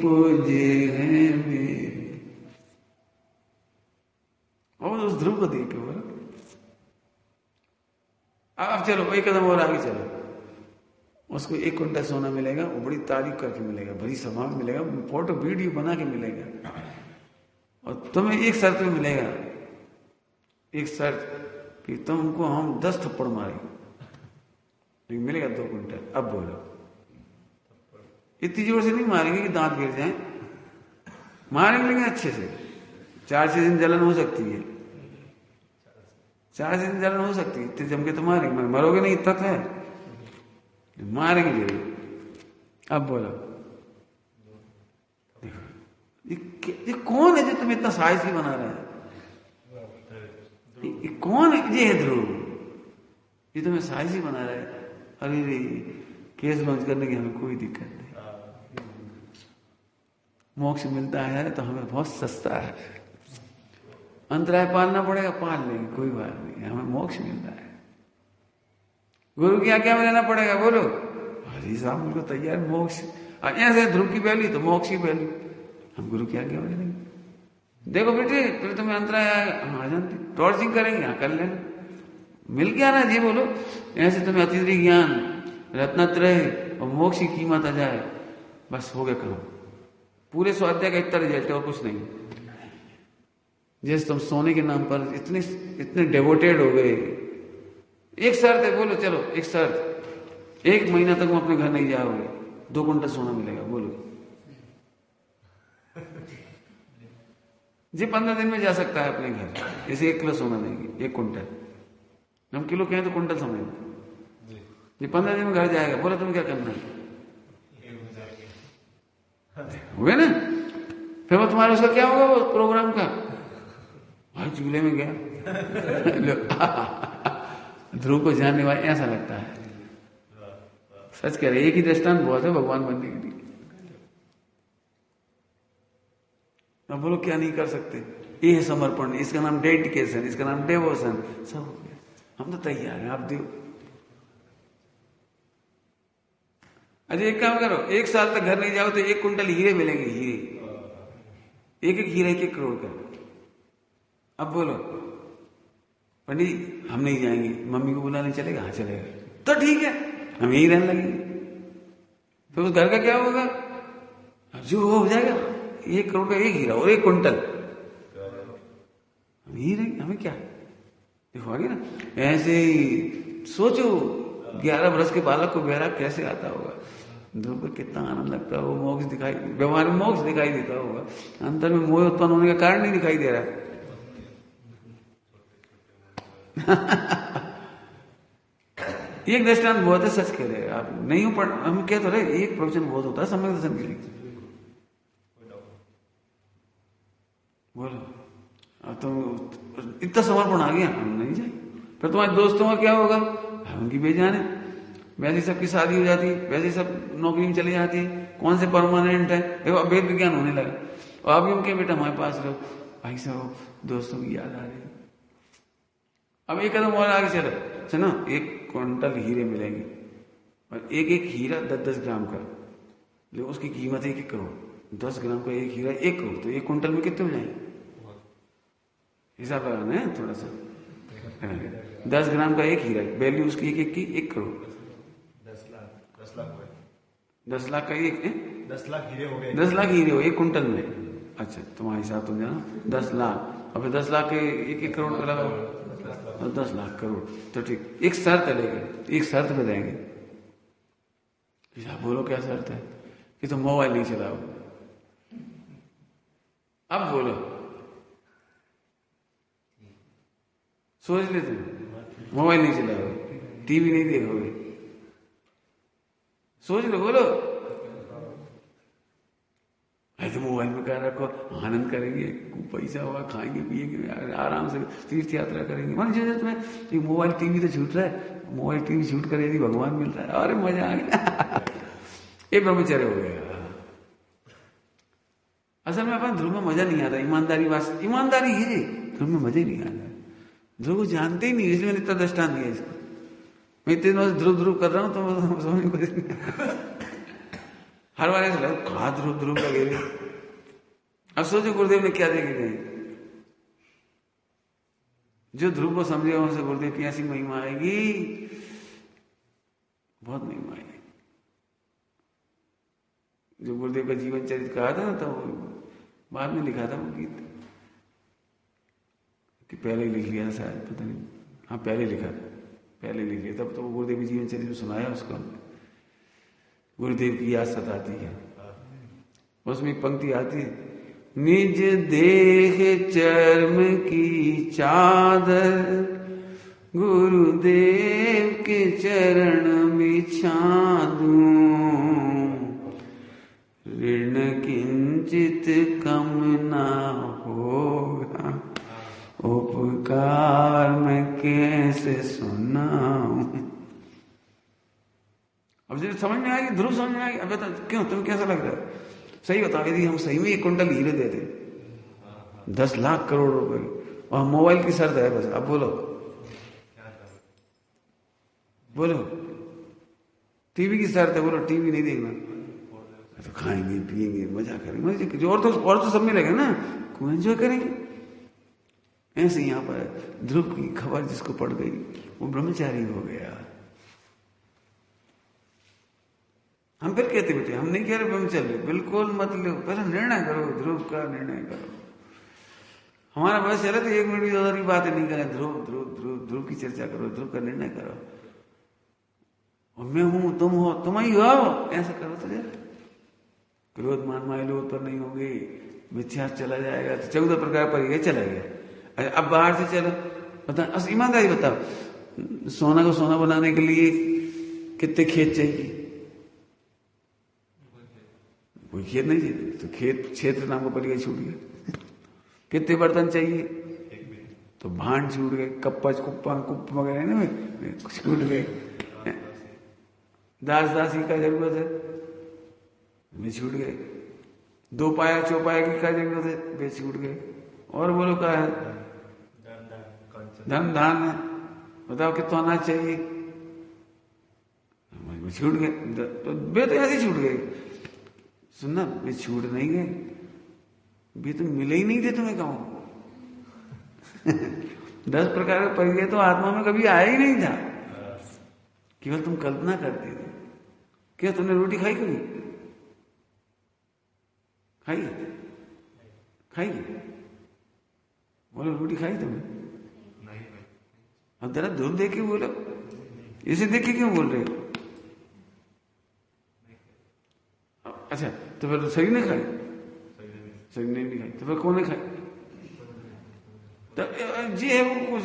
पूजे हैं मेरे। और उस ध्रुव को देख के बोला। अब चलो एक कदम और आगे चलो। उसको 1 कुंटल सोना मिलेगा, वो बड़ी तारीफ करके मिलेगा, बड़ी सभा में मिलेगा, फोटो वीडियो बना के मिलेगा। और तुम्हें एक शर्त में मिलेगा, एक शर्त कि तुमको हम 10 थप्पड़ मारेंगे, लेकिन मिलेगा 2 कुंटल। अब बोलो, इतनी जोर से नहीं मारेंगे कि दांत गिर जाए, मारेंगे लेकिन अच्छे से। 4-6 दिन जलन हो सकती है, 4 दिन जलन हो सकती है, इतने जम के तो मारेंगे, मरोगे नहीं, इतना है, मारेंगे जरूर। अब बोलो, ये कौन है जो तुम्हें इतना साहसी बना रहा है? ये कौन है? ये है ध्रुव, ये तुम्हें साहसी बना रहा है। अरे रे, केस लॉन्च करने की हमें कोई दिक्कत नहीं, मोक्ष मिलता है तो हमें बहुत सस्ता है। अंतराय पालना पड़ेगा, पाल लेंगे, कोई बात नहीं, हमें मोक्ष मिलता है। गुरु की आज्ञा में लेना पड़ेगा, बोलो हरी साहब मुझको तैयार मोक्ष, ऐसे ध्रुव की पहली तो मोक्ष की पहली, हम गुरु की आज्ञा में लेंगे। देखो बेटे, फिर तुम्हें अंतराय आएगा, हाँ जानते, टॉर्चिंग करेंगे, हाँ कर लेना, मिल गया ना जी। बोलो ऐसे तुम्हें अतिरिक्त ज्ञान, रत्नत्रय और मोक्ष की कीमत आ जाए, बस हो गया काम। पूरे स्वाध्याय का इतना रिजल्ट है और कुछ नहीं। जैसे तुम सोने के नाम पर इतने डेवोटेड हो गए। एक शर्त है, बोलो चलो एक शर्त, 1 महीना तक तुम अपने घर नहीं जाओगे, 2 कुंटल सोना मिलेगा, बोलो जी। 15 दिन में जा सकता है अपने घर, इसे 1 किलो सोना देंगे, 1 कुंटल, हम किलो कहें तो कुंटल समझ जी। 15 दिन में घर जाएगा, बोलो तुम क्या करना है, हुए ना। फिर वो तुम्हारे उसका क्या होगा, वो प्रोग्राम का, भाई चूल्हे में गया ध्रुव को जानने वाले ऐसा लगता है। सच कह रहे, एक ही दृष्टांत बहुत है भगवान बनने के लिए। अब बोलो क्या नहीं कर सकते, ये है समर्पण, इसका नाम डेडिकेशन, इसका नाम डेवोशन, सब हो गया। हम तो तैयार हैं, आप दो। अच्छा एक काम करो, 1 साल तक घर नहीं जाओ तो 1 कुंटल हीरे मिलेंगे, हीरे, एक हीरा 1 करोड़ का। अब बोलो पंडित हम नहीं जाएंगे, मम्मी को बुलाने चलेगा, हाँ चलेगा, तो ठीक है, हम यही रहने लगेंगे। फिर उस घर का क्या होगा, जो हो जाएगा, 1 करोड़ का 1 हीरा और 1 कुंटल, हम यही रहेंगे, हमें क्या। देखो आगे ना, ऐसे ही सोचो 11 वर्ष के बालक को बहरा कैसे आता होगा, ध्रुव को कितना आनंद लगता है, वो मोक्ष दिखाई, व्यवहार में मोक्ष दिखाई देता होगा, अंतर में मोह उत्पन्न होने का कारण नहीं दिखाई दे रहा है। एक दृष्टांत बहुत है, सच कह रहे हैं आप, नहीं हो पढ़, हम कह तो रहे, एक प्रवचन बहुत होता है सम्यक दर्शन के लिए। बोलो अब तो इतना समर्पण आ गया, हम नहीं जाए। फिर तुम्हारे दोस्तों का क्या होगा, उनकी बेजान है, वैसे सबकी शादी हो जाती, वैसे सब नौकरी में चली जाती, कौन से परमानेंट है। देखो अब वेद विज्ञान होने लगा, और आप यूं के बेटा हमारे पास रहो, भाई साहब दोस्तों की याद आ रही। अब 1 कदम और आगे चलो, 1 कुंटल हीरे मिलेंगे, और एक हीरा 10-10 ग्राम का, लेकिन उसकी कीमत है 1 करोड़। 10 ग्राम का 1 हीरा 1 करोड़, तो 1 कुंटल में कितने हो जाएंगे, हिसाब लगाना है थोड़ा सा। 10 ग्राम का 1 हीरा, वैल्यू उसकी 1 करोड़, 10 लाख का 10 लाख हीरे हो गए, 10 लाख हीरे हो 1 कुंटल में। अच्छा तुम्हारा हिसाब तो जाना 10 लाख, और फिर 10 लाख के 1 करोड़ का लगाओ, और 10 लाख करोड़, तो ठीक। एक शर्त लेंगे, एक शर्त पे देंगे, बोलो क्या शर्त है, कि तुम मोबाइल नहीं चलाओ। अब बोलो, सोच लेते मोबाइल नहीं चलाओगे, टीवी नहीं देखोगे, सोच लो, बोलो। ऐसे मोबाइल में क्या रखो, आनंद करेंगे, पैसा होगा, खाएंगे पिएंगे, आराम से तीर्थ यात्रा करेंगे। मान लीजिए तुम्हें मोबाइल टीवी तो छूट रहा है, मोबाइल टीवी छूट कर यदि भगवान मिल रहा है, अरे मजा आ गया ये ब्रह्मचर्य हो गया। असल में अपन ध्रुव में मजा नहीं आता, ईमानदारी है, ध्रुव में मजा ही नहीं आता, ध्रुव को जानते ही नहीं, इसलिए मैंने इतना दृष्टांत दिया इसको। मैं इतने दिनों से ध्रुव कर रहा हूं तो समझ कुछ नहीं हर बार ऐसा लगा कहा ध्रुव लगे रहे। अब सोचो गुरुदेव ने क्या देखे गए, जो ध्रुव को समझेगा उनसे गुरुदेव की ऐसी महिमा आएगी, बहुत महिमा आएगी। जो गुरुदेव का जीवन चरित्र कहा था ना, तो बाद में लिखा था वो गीत, कि पहले ही लिख लिया था शायद, पता नहीं, हाँ पहले लिखा था, पहले लिख लिया तब तो वो गुरुदेव की जीवन चरित्र सुनाया उसको। गुरुदेव की याद सताती है, उसमें पंक्ति आती है, निज देह चर्म की चादर गुरुदेव के चरण बिछा दूं, ऋण किंचित कम ना होगा, उपकार मैं कैसे सुनाऊं। अब जब समझ में आएगी, ध्रुव समझ में आएगी, अब बता क्यों, तुम्हें कैसा लग रहा है? सही बताओ, यदि हम सही में 1 कुंटल हीरे देते, 10 लाख करोड़ रुपए, और मोबाइल की शर्त है बस, अब बोलो बोलो, टीवी की शर्त है, बोलो टीवी नहीं देखना, तो खाएंगे पिएंगे मजा करेंगे, जो और तो सब मिलेगा ना, को एंजॉय करेंगे। ऐसे यहां पर ध्रुव की खबर जिसको पड़ गई वो ब्रह्मचारी हो गया। हम फिर कहते बेटे, हम नहीं कह रहे ब्रह्मचर्य, बिल्कुल मत लो, पहले निर्णय करो, ध्रुव का निर्णय करो। हमारा बस चले तो 1 मिनट भी ज्यादा की बातें नहीं करें, ध्रुव ध्रुव ध्रुव ध्रुव की चर्चा करो, ध्रुव का निर्णय करो, और मैं हूं, तुम हो, तुम ही हो, ऐसा करो तो जरा। क्रोध मान माइलो उत्पन्न नहीं होगी, मिथ्यास चला जाएगा, तो 14 प्रकार पर यह चला गया। अब बाहर से चलो, बता, ईमानदारी बताओ, सोना को सोना बनाने के लिए कितने खेत चाहिए? कोई खेत नहीं चाहिए, तो खेत क्षेत्र नाम का परिचय छूट गया। कितने बर्तन चाहिए? तो भांड छूट गए, कप्पच कुप्पा कुप वगैरह ना छूट गए। दास दासी का जरूरत है, वे छूट गए। 2 पाया चौपाया की क्या जरूरत है, वे छूट गए। और बोलो क्या है? धन धान है, बताओ कितना अनाज चाहिए, छूट गए। तो वे तो ऐसे छूट गए। सुनना, वे छूट नहीं गए, वे तो मिले ही नहीं थे तुम्हें कहूं। 10 प्रकार का परिचय तो आत्मा में कभी आया ही नहीं था, केवल तुम कल्पना करते थे। क्या तुमने रोटी खाई कभी? खाई खाई बोलो, रोटी खाई तुमने? नहीं। अब जरा ध्रुव देख के बोलो, इसे देख के क्यों बोल रहे हो? अच्छा, तो फिर शरीर ने खाई? शरीर ने नहीं खाई, तो फिर कौन ने खाई? तो जी है, वो कुछ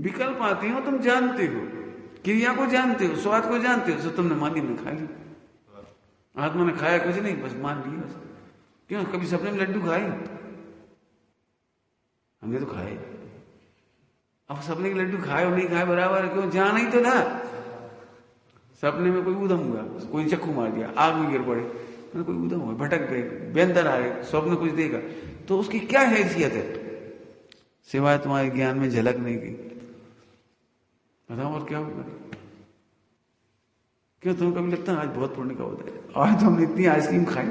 विकल्प आते हो, तुम जानते हो, क्रिया को जानते हो, स्वाद को जानते हो, तो तुमने मान लिया, खा ली। आत्मा ने खाया कुछ नहीं, बस मान लिया। बस क्यों, कभी सपने में लड्डू खाए? हमने तो खाए। अब सपने के लड्डू खाए और नहीं खाए बराबर, क्यों, जाना ही तो था। सपने में कोई ऊधम हुआ, कोई चक्कू मार दिया, आग में गिर पड़े, कोई ऊधम हुआ, भटक गए, बेंदर आए, स्वप्न कुछ देखा, तो उसकी क्या हैसियत है सिवाय तुम्हारे ज्ञान में झलकने की? बताओ और क्या होगा? क्यों, तुम्हें कभी लगता है आज बहुत पुण्य का उदय, आज तो हमने इतनी आइसक्रीम खाई,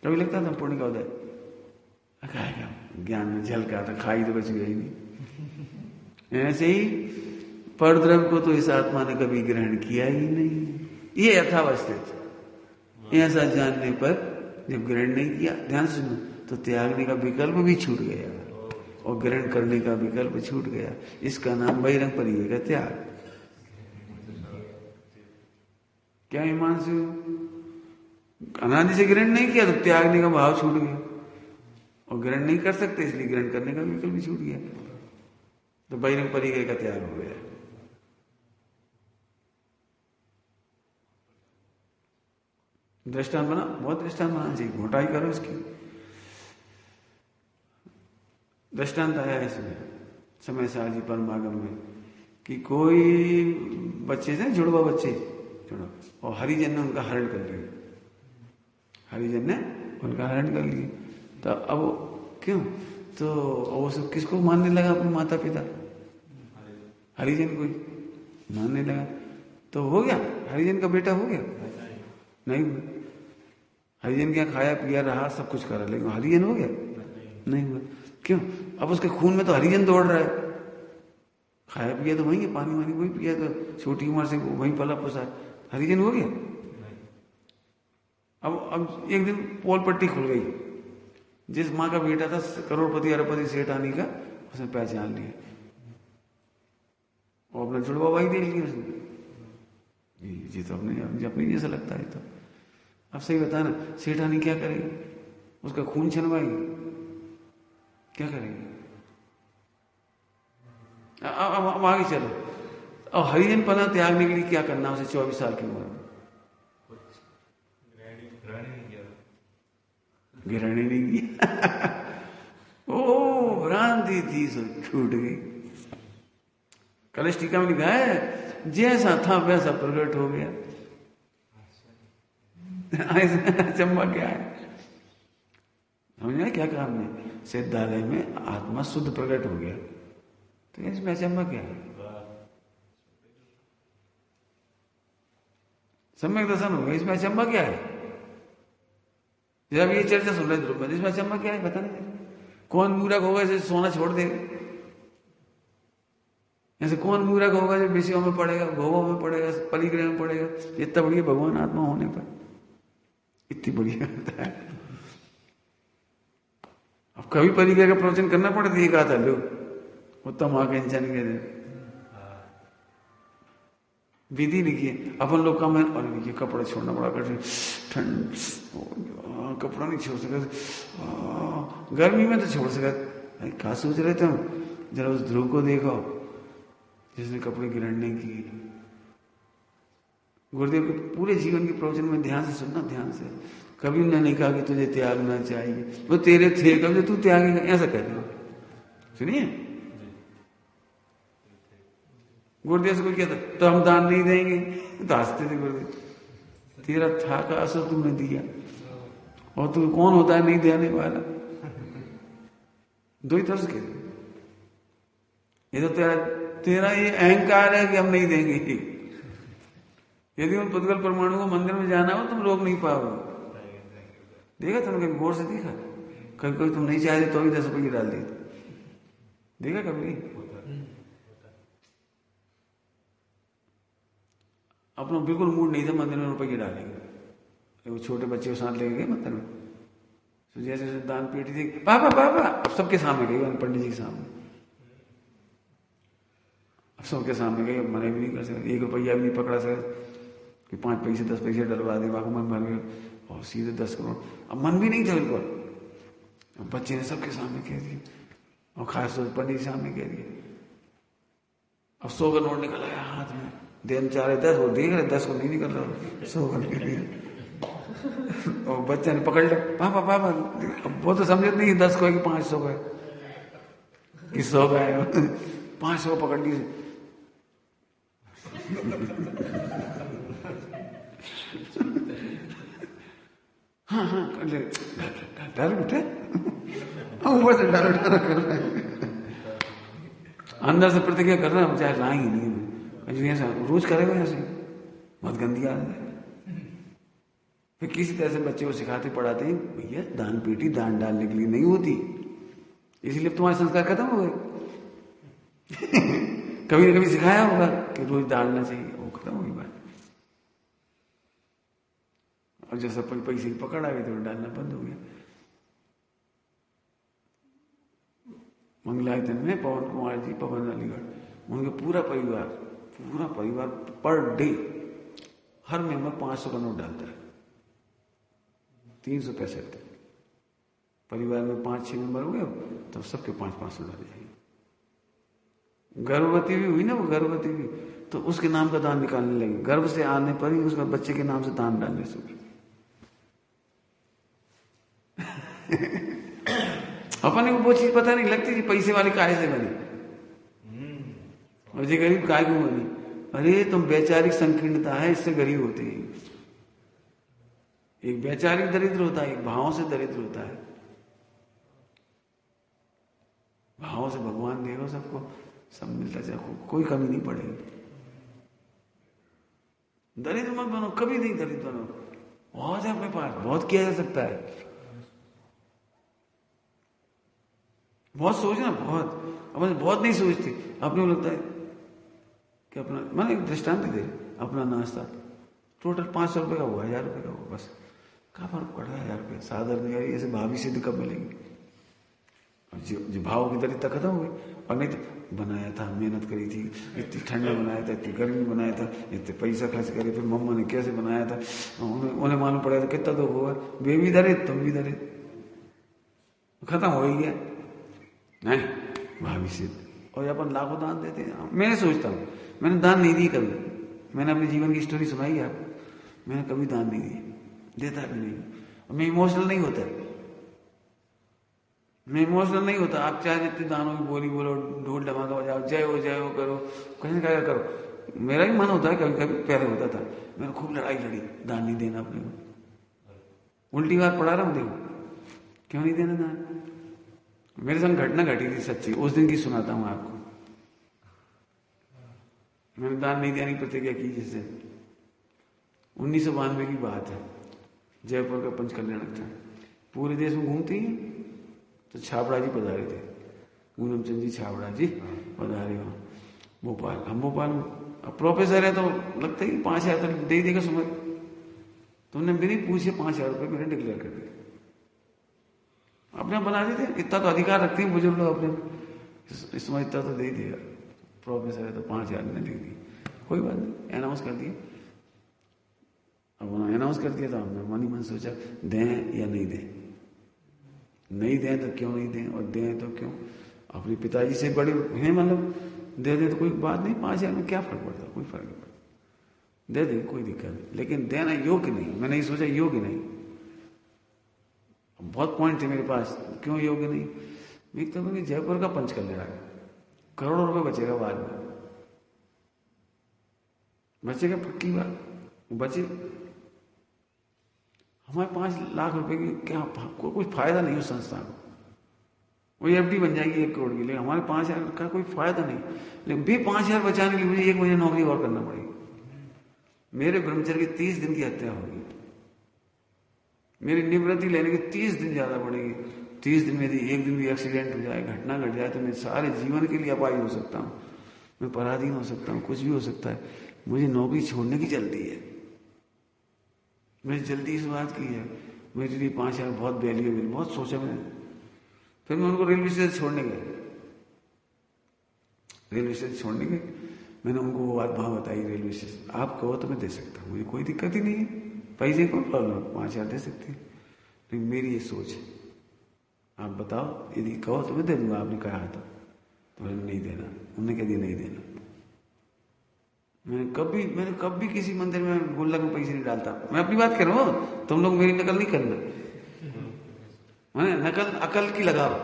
कभी लगता था पुण्य का उदय? ज्ञान में झलका था, खाई तो बच गई नहीं। ऐसे ही परद्रव्य को तो इस आत्मा ने कभी ग्रहण किया ही नहीं, ये यथावस्थित। ऐसा जानने पर जब ग्रहण नहीं किया, ध्यान सुनो, तो त्यागने का विकल्प भी छूट गया और ग्रहण करने का विकल्प छूट गया। इसका नाम बहिरंग परिचय का त्याग। क्या ईमान से अनादि से ग्रहण नहीं किया तो त्यागने का भाव छूट गया, और ग्रहण नहीं कर सकते इसलिए ग्रहण करने का विकल्प भी छूट गया, तो बहिरंग परिचय का त्याग हो गया। दृष्टांत बना, बहुत दृष्टांत बनाना चाहिए, मोटाई करो इसकी। दृष्टांत आया है इसमें समय साजी परमागम में कि कोई बच्चे थे, जुड़वा बच्चे, और हरिजन ने उनका हरण कर लिया, हरिजन ने उनका हरण कर लिया। तो अब क्यों, तो वो सब किसको मानने लगा? अपने माता पिता, हरिजन को मानने लगा। तो हो गया, हरिजन का बेटा हो गया? नहीं हुआ। हरिजन क्या खाया पिया रहा, सब कुछ करा, लेकिन हरिजन हो गया? नहीं हुआ। क्यों? अब उसके खून में तो हरिजन दौड़ रहा है, खाया पिया तो वही है, पानी वानी वही पिया, तो छोटी उम्र से वही पला पोसा, हरिजन हो गया? अब एक दिन पोल पट्टी खुल गई, जिस माँ का बेटा था करोड़पति अरबपति सेठानी का, उसने पहचान लिया और अपना जुड़वा भाई देख लिया उसने। ये तो अपनी जैसा लगता है। तो अब सही बता ना, सेठानी क्या करेगी? उसका खून छनवाएगी? क्या करेगी? अब आगे चलो। और हरिजन पना त्यागने के लिए क्या करना उसे 24 साल की उम्र में? गिरने नहीं किया। ओ भ्रांति थी, सब छूट गई। कलश टीका में लिखा है, जैसा था वैसा प्रकट हो गया। चम्मा क्या है? समझना क्या काम है? सिद्धालय में आत्मा शुद्ध प्रकट हो गया, तो इसमें अचंबा क्या है? सम्यक दर्शन हो गया, इसमें अचंबा क्या है? जब ये चर्चा सुन रहे ध्रुव में, इसमें अचंबा क्या है? पता नहीं। कौन मूर्ख होगा जैसे सोना छोड़ देगा? ऐसे कौन मूर्ख होगा जो विषयों में पड़ेगा, भोगों में पड़ेगा, परिग्रह में पड़ेगा? इतना बढ़िया भगवान आत्मा होने पर इतनी बढ़िया होता है। अब कभी परिग्रह का प्रवचन करना पड़ता है, कहा था लोग उत्तम आकांक्षण के विधि नहीं किए अपन लोग का। मैं और ये कपड़े छोड़ना पड़ा, कठिन, ठंड, कपड़ा नहीं छोड़ सका, गर्मी में तो छोड़ सका। क्या सोच रहे थे हम? जरा उस ध्रुव को देखो जिसने कपड़े ग्रहण नहीं किए। गुरुदेव के पूरे जीवन के प्रवचन में ध्यान से सुनना, ध्यान से। कभी उन्होंने नहीं कहा कि तुझे त्यागना चाहिए, वो तेरे थे, कभी तू त्यागेगा, ऐसा कहते हो। सुनिए, गुरुदेव से कोई कहता तो हम दान नहीं देंगे, तो हंसते थे गुरुदेव। तेरा था का असर तुमने दिया, और तू कौन होता है नहीं देने वाला? दो ही तरह से कहते। ये तो तेरा ये अहंकार है कि हम नहीं देंगे। यदि उन पुद्गल परमाणु को मंदिर में जाना हो, तुम रोक नहीं पाओगे। देखा तुमने कभी गौर से देखा? कभी कभी तुम नहीं चाहते तो भी 10 रुपये डाल देते, देखा कभी? अपना बिल्कुल मूड नहीं था मंदिर में रुपये डालेंगे। वो छोटे बच्चे को साथ लेके गए मंदिर में, तो जैसे दान पेटी थी, पापा पापा, अब सबके सामने गई, पंडित जी के सामने, अब सबके सामने गई। अब मना भी नहीं कर सकते, 1 रुपया भी नहीं पकड़ा सकते कि 5 पैसे 10 पैसे डलवा दे। वहां मन भर गया और सीधे 10 करोड़। अब मन भी नहीं था बिल्कुल। अब बच्चे ने सबके सामने कह दिया, और खास तौर पंडित जी सामने कह दिया। अब 100 का नोट निकल आया हाथ में, देन चाह रहे 10, वो देख रहे 10 को नहीं निकल रहा, 100 का निकल गया। और बच्चा ने पकड़ लिया, पापा पापा। अब वो तो समझते नहीं 10 को है कि 500 का है कि 100 का है। 500 पकड़ लिए। हाँ हाँ कर ले, डर उठे, ऊपर से डर कर रहे हैं, अंदर से प्रतिक्रिया कर रहे हैं, चाहे लाएंगे नहीं, ऐसा रोज करेगा ऐसे, बहुत गंदी आदत है। फिर किसी तरह से बच्चे को सिखाते पढ़ाते हैं, भैया दान पेटी दान डालने के लिए नहीं होती, इसलिए तुम्हारे संस्कार खत्म हो गए। कभी ना कभी सिखाया होगा कि रोज डालना चाहिए, वो खत्म हो गई बात। और जैसा पैसे की पकड़ आ गई तो डालना बंद हो गया। मंगलायतन में पवन कुमार जी, पवन अलीगढ़, उनके पूरा परिवार पर डे हर मेंबर 500 का नोट डालता है, 365। परिवार में 5-6 मेंबर हुए तो सबके 500 डाले जाएंगे। गर्भवती भी हुई ना, वो गर्भवती भी, तो उसके नाम का दान निकालने लगे। गर्भ से आने पर ही उसका बच्चे के नाम से दान डालने से। अपने को वो चीज पता नहीं लगती थी, पैसे वाले काय से बने और ये गरीब काय क्यों बनी? अरे तुम वैचारिक संकीर्णता है, इससे गरीब होते हैं। एक वैचारिक दरिद्र होता है, एक भावों से दरिद्र होता है। भावों से भगवान देखो सबको, सब मिलता जाए, कोई कमी नहीं पड़ेगी। दरिद्र मत बनो, कभी नहीं दरिद्र बनो। बहुत है अपने पास, बहुत किया जा सकता है। बहुत सोचना, बहुत नहीं सोचती। अपने को लगता है कि अपना, मैंने एक दृष्टांत दे, अपना नाश्ता टोटल 500 रुपए का हुआ, 1000 रुपए का हुआ, बस क्या फर्क पड़ रहा है यार? सादर नहीं आ रही, ऐसे भावी सिद्ध कब मिलेंगे? जो भाव की दरिद्रता खत्म हो गई। और नहीं तो बनाया था, मेहनत करी थी, इतनी ठंड में बनाया था, इतनी गर्मी में बनाया था, इतने पैसा खर्च करे, फिर मम्मा ने कैसे बनाया था, उन्हें मालूम पड़ा था कितना दुख हुआ। वे भी दरिद्र, तुम भी दरिद्र, खत्म हो ही गया। नहीं, भावी सिद्ध। और अपन लाखों दान देते हैं। मैं सोचता हूँ, मैंने दान नहीं दी कभी। मैंने अपने जीवन की स्टोरी सुनाई है आपको, मैंने कभी दान नहीं दी, देता भी नहीं। मैं इमोशनल नहीं होता, मैं इमोशनल नहीं होता। आप चाहे जितनी दानों की बोली बोलो, ढोल ढमाका बजाओ, जय हो करो, कहीं क्या करो, मेरा भी मन होता है कभी कभी, पहले होता था। मैंने खूब लड़ाई लड़ी, दान नहीं देना अपने को। उल्टी बात पढ़ा रहा हूं, देखो क्यों नहीं देना दान। मेरे संग घटना घटी थी सच्ची, उस दिन की सुनाता हूं आपको। मैंने दान नहीं देने की प्रतिज्ञा की, जिससे 1992 की बात है। जयपुर का पंच कल्याण था, पूरे देश में घूमती है, तो छाबड़ा जी पधारे थे, पूनम चंद जी छाबड़ा जी पधारे वहां भोपाल। हम भोपाल में, अब प्रोफेसर है तो लगता है कि 5,000 तो दे ही देगा सुमन। तुमने बिना पूछे 5,000 रुपये मैंने डिक्लेयर कर दिया। अपने बना देते, इतना तो अधिकार रखते हैं बुजुर्ग लोग अपने, इसमें इतना तो दे ही देगा, प्रोफेसर है तो 5,000 ने दे दी। कोई बात नहीं, अनाउंस कर दिया। अब उन्होंने अनाउंस कर दिया, तो हमने मन ही मन सोचा दें या नहीं दें। नहीं दें तो क्यों नहीं दें, और दें तो क्यों। अपने पिताजी से बड़े हैं, मतलब दे दे तो कोई बात नहीं, 5,000 में क्या फर्क पड़ता, कोई फर्क नहीं पड़ता, दे दे, कोई दिक्कत नहीं। लेकिन देना योग्य नहीं, मैंने ये सोचा योग्य नहीं। बहुत पॉइंट थे मेरे पास, क्यों योग्य नहीं। एक तो मैंने जयपुर का पंच कर लिया, करोड़ों रुपए बचेगा बाद में, बचेगा पक्की बात, बचे। हमारे 5 लाख रुपए की क्या कोई फायदा नहीं उस संस्था को, वही एफडी बन जाएगी 1 करोड़ की, लेकिन हमारे 5,000 का कोई फायदा नहीं। लेकिन भी 5,000 बचाने के लिए मुझे 1 महीने नौकरी और करना पड़ेगी। मेरे ब्रह्मचर्य की 30 दिन की हत्या होगी, मेरी निवृत्ति लेने की 30 दिन ज्यादा पड़ेगी। 30 दिन में यदि 1 दिन भी एक्सीडेंट हो जाए, घटना घट जाए, तो मैं सारे जीवन के लिए अपाई हो सकता हूँ, मैं पराधीन हो सकता हूँ, कुछ भी हो सकता है। मुझे नौकरी छोड़ने की जल्दी है, मेरी जल्दी इस बात की है। मेरे लिए 5,000 बहुत वैल्यूएबल, बहुत सोचा मैंने। फिर मैं उनको रेलवे स्टेशन छोड़ने गए, रेलवे स्टेशन छोड़ने गए, मैंने उनको वो बात भाव बताई रेलवे स्टेशन, आप कहो तो मैं दे सकता हूँ, मुझे कोई दिक्कत ही नहीं है, पैसे को प्रॉब्लम, 5,000 दे सकते हैं। लेकिन मेरी ये सोच है, आप बताओ, यदि कहो तो मैं दे दूंगा, आपने कहा तो मैंने नहीं देना। उन्होंने कह दिया नहीं देना। मैंने कभी किसी मंदिर में गुल्लक में पैसे नहीं डालता। मैं अपनी बात कर रहा हूँ, तुम लोग मेरी नकल नहीं करना। मैंने नकल अकल की लगाओ।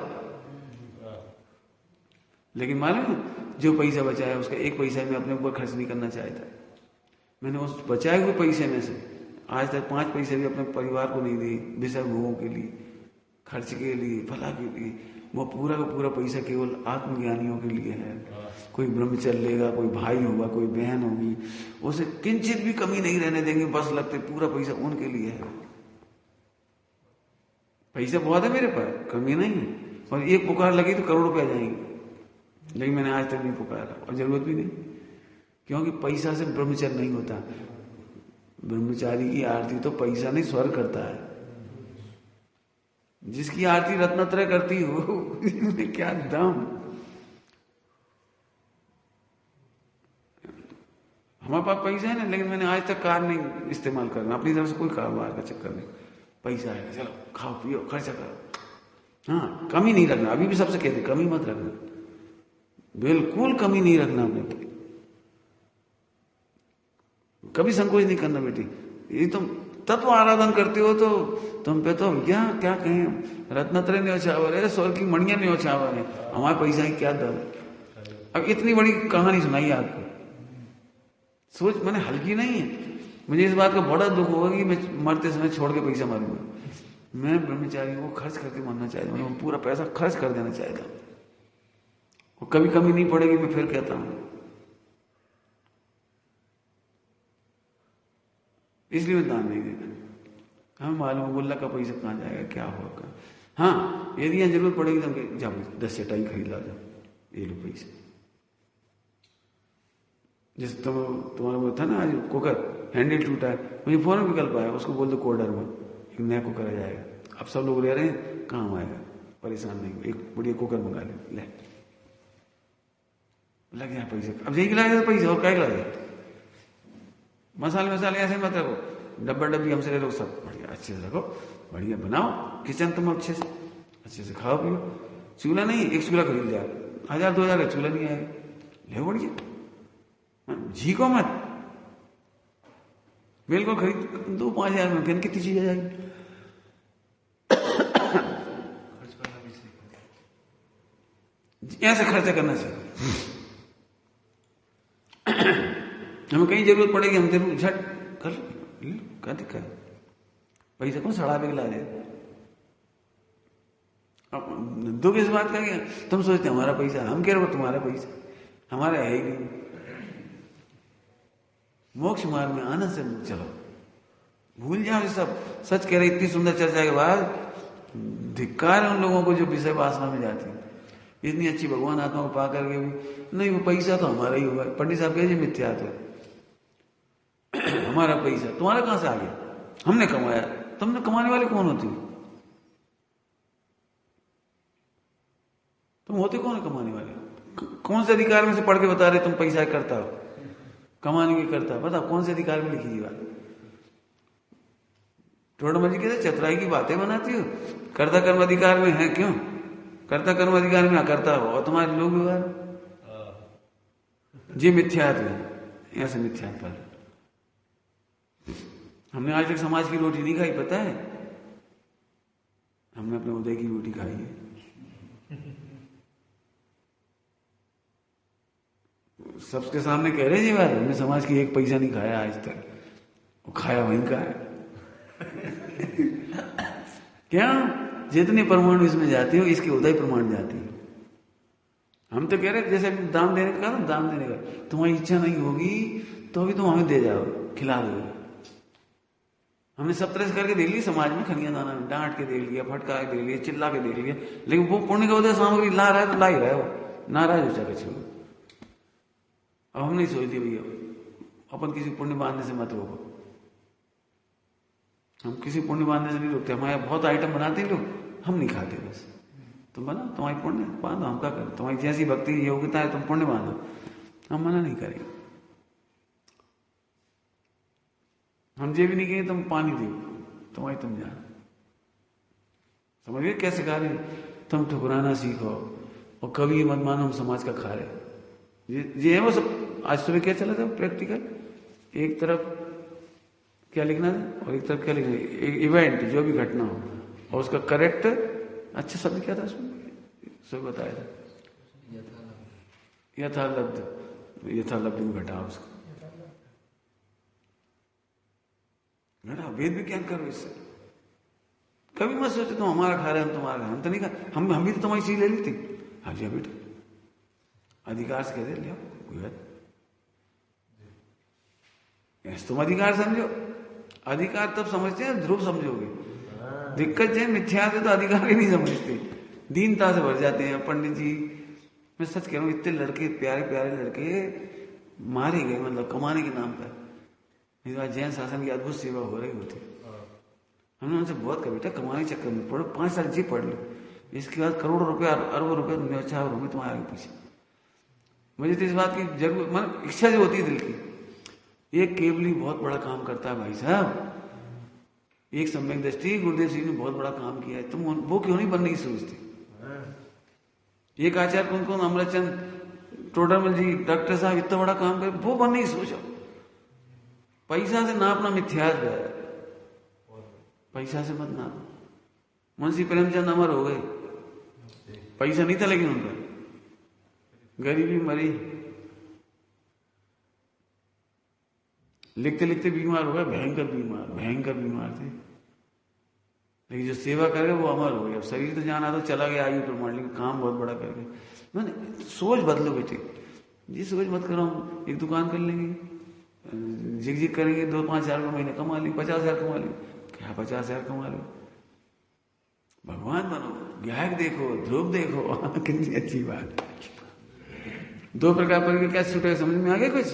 लेकिन मालूम, जो पैसा बचाया उसका 1 पैसा मैं अपने ऊपर खर्च नहीं करना चाहता। मैंने उस बचाए हुए पैसे में से आज तक 5 पैसे भी अपने परिवार को नहीं दिए, बेशक भोगों के लिए, खर्च के लिए, भला के लिए। वो पूरा का पूरा पैसा केवल आत्मज्ञानियों के लिए है। कोई ब्रह्मचर्य लेगा, कोई भाई होगा, कोई बहन होगी, उसे किंचित भी कमी नहीं रहने देंगे, बस लगते पूरा पैसा उनके लिए है। पैसा बहुत है मेरे पास, कमी नहीं है, और एक पुकार लगी तो करोड़ रुपए आ जाएंगे। लेकिन मैंने आज तक नहीं पुकारा, और जरूरत भी नहीं, क्योंकि पैसा से ब्रह्मचर्य नहीं होता। ब्रह्मचारी की आरती तो पैसा नहीं, स्वर्ग करता है। जिसकी आरती रत्नत्रय करती हो, इसमें क्या दम। हमारे पास पैसा है ना, लेकिन मैंने आज तक कार नहीं इस्तेमाल करना अपनी तरफ से, कोई कारोबार का चक्कर नहीं। पैसा है, चलो खाओ पियो खर्चा करो, हाँ कमी नहीं रखना। अभी भी सबसे कहते कमी मत रखना, बिल्कुल कमी नहीं रखना अपने, कभी संकोच नहीं करना बेटी। ये तुम तत्व आराधन करते हो तो तुम पे तो क्या क्या कहें, रत्नत्रय न्योछावर है, स्वर्ग की मणियां न्योछावर है, हमारे पैसा ही क्या दर। अब इतनी बड़ी कहानी सुनाई आपको, सोच मैंने हल्की नहीं है। मुझे इस बात का बड़ा दुख होगा कि मैं मरते समय छोड़ के पैसा मारूंगा। मैं ब्रह्मचारी को खर्च करके मरना चाहता हूँ, पूरा पैसा खर्च कर देना चाहता हूँ, और कभी कमी नहीं पड़ेगी। मैं फिर कहता हूं, इसलिए मैं दान नहीं देता। हमें मालूम गुल्ला का पैसा कहां जाएगा, क्या होगा। हाँ, यदि यहां जरूरत पड़ेगी तो जाओ 10 चटाई खरीद ला, जाओ ये लो पैसे। जैसे तुम्हारा वो था ना आज कुकर हैंडल टूटा है, मुझे फोन विकल्प आया, उसको बोल दो कोडर में कि नया कुकर आ जाएगा। अब सब लोग ले रहे हैं, काम आएगा, परेशान नहीं, एक बढ़िया कुकर मंगा ले लग गया पैसे। अब यही खिलाएगा पैसे, और क्या खिलाएगा? मसाले मसाले ऐसे मत रखो, डब्बा डब्बी हमसे ले लो, सब बढ़िया अच्छे से रखो, बढ़िया बनाओ किचन, तुम अच्छे से खाओ पियो। चूल्हा नहीं, एक चूल्हा खरीद जाओ, 1000-2000 का चूल्हा नहीं आएगा, ले बढ़िया, जी को मत, बिल्कुल खरीद 2-5 हज़ार में कितनी चीज आ जाएगी। ऐसे खर्चा करना चाहिए। हमें कहीं जरूरत पड़ेगी, हम जरूर झट कर लो, क्या दिक्कत है? पैसा कौन सड़ा पे ला दे? अब दुख इस बात का क्या, तुम सोचते हमारा पैसा, हम कह रहे हो तुम्हारा पैसा, हमारा है ही नहीं। मोक्ष मार्ग में आनंद से चलो, भूल जाओ ये सब। सच कह रहे, इतनी सुंदर चर्चा के बाद धिक्कार है उन लोगों को जो विषय वासना में जाती है। इतनी अच्छी भगवान आत्मा को पा करके भी नहीं, वो पैसा तो हमारा ही होगा। पंडित साहब कहे मिथ्या तो हमारा पैसा, तुम्हारा कहां से आ गया? हमने कमाया। तुमने कमाने वाले कौन होते हो? तुम होते कौन है कमाने वाले? कौन से अधिकार में से पढ़ के बता रहे तुम पैसा करता हो, कमाने की करता है? बताओ कौन से अधिकार में लिखी बात? टोडमल जी कहते चतुराई की बातें बनाती हो, कर्ता कर्म अधिकार में है क्यों? कर्ता कर्म अधिकार में करता हो और तुम्हारे लोग व्यवहार जी मिथ्यात्व है, ऐसे मिथ्यात्व पर हमने आज तक समाज की रोटी नहीं खाई, पता है? हमने अपने उदय की रोटी खाई है। सबके सामने कह रहे जी बात, हमने समाज की एक पैसा नहीं खाया आज तक, वो खाया वहीं का है। क्या जितने परमाणु इसमें जाती हो, इसके उदय प्रमाण जाती है। हम तो कह रहे जैसे दान देने का ना, दान देने का तुम्हारी इच्छा नहीं होगी तो भी तुम हमें दे जाओ, खिला दो। हमने सब तरह से करके देख ली समाज में, खनिया दाना डांट के देख लिया, फटका के देख लिया, चिल्ला के देख लिया, लेकिन वो पुण्य का उदय सामग्री ला रहा है तो ला ही रहा है, वो नाराज हो जाएगा छोड़। अब हम नहीं सोचते भैया अपन किसी पुण्य बांधने से मत रोको, हम किसी पुण्य बांधने से नहीं रोकते। हमारे बहुत आइटम बनाते हैं लोग, हम नहीं खाते, बस तुम बना, तुम्हारी पुण्य बांधो, हम क्या करें? तुम्हारी जैसी भक्ति योग्यता है तुम पुण्य बांधो, हम मना नहीं करेंगे। हम ये भी नहीं कहेंगे तुम पानी दो, तुम्हारी तुम जान। समझिए कैसे खा रहे? तुम ठुकराना सीखो और कभी मत मानो हम समाज का खा रहे। ये है वो सब। आज सुबह क्या चला था प्रैक्टिकल, एक तरफ क्या लिखना था और एक तरफ क्या लिखना, एक इवेंट जो भी घटना हो और उसका करेक्ट अच्छा शब्द क्या था उसमें, सब बताया था। यथालब्ध में घटा उसको घटा। वेद विज्ञान करो इससे। कभी मत सोचो तुम हमारा खा रहे हैं, हम तुम्हारा खा, हम तो नहीं खा, हम भी तो तुम्हारी चीज ले ली थी। हाँ जी बेटा, अधिकार से कह दे लिया, कोई बात तुम अधिकार समझो। अधिकार तब समझते हैं ध्रुव समझोगे। दिक्कत है मिथ्या से तो अधिकार ही नहीं समझते, दीनता से भर जाते हैं। पंडित जी मैं सच कह रहा हूँ, इतने लड़के प्यारे प्यारे लड़के मारे गए, मतलब कमाने के नाम पर। इस बार जैन शासन की अद्भुत सेवा हो रही होती। हमने उनसे बहुत कहा बेटा कमाने के चक्कर में पढ़ो, 5 साल जी पढ़ लो, इसके बाद करोड़ों रुपया अरबों रुपये न्यौछावर होंगे तुम्हारे आगे पीछे। मुझे तो इस बात की जरूर मतलब इच्छा जो होती है दिल की, ये केवली बहुत बड़ा काम करता है भाई साहब। एक सम्यक दृष्टि गुरुदेव सिंह ने बहुत बड़ा काम किया है, तुम वो क्यों नहीं बनने की सोचते? एक आचार्य कौन अमृतचंद टोडरमल जी, डॉक्टर साहब इतना बड़ा काम करे, वो बनने की सोचो। पैसा से नापना मिथ्यात्व है, पैसा से मत नापो। मुंशी प्रेमचंद अमर हो गए, पैसा नहीं था लेकिन उनका, गरीबी मरी, लिखते लिखते बीमार हो गए, भयंकर बीमार थे, लेकिन जो सेवा करे वो अमर हो गया। शरीर तो जाना तो चला गया आयु प्रमाण, लेकिन काम बहुत बड़ा कर गए। मैंने सोच बदलो बेटे, ये सोच मत करो हम एक दुकान कर लेंगे, झिक करेंगे, 2-5 हज़ार का महीने कमा लेंगे, 50 हज़ार कमा लेंगे। क्या 50 हज़ार कमा लो? भगवान बनो, गायक देखो, ध्रुव देखो, कितनी अच्छी बात। 2 प्रकार पर क्या छूटे समझ में आ गया कुछ?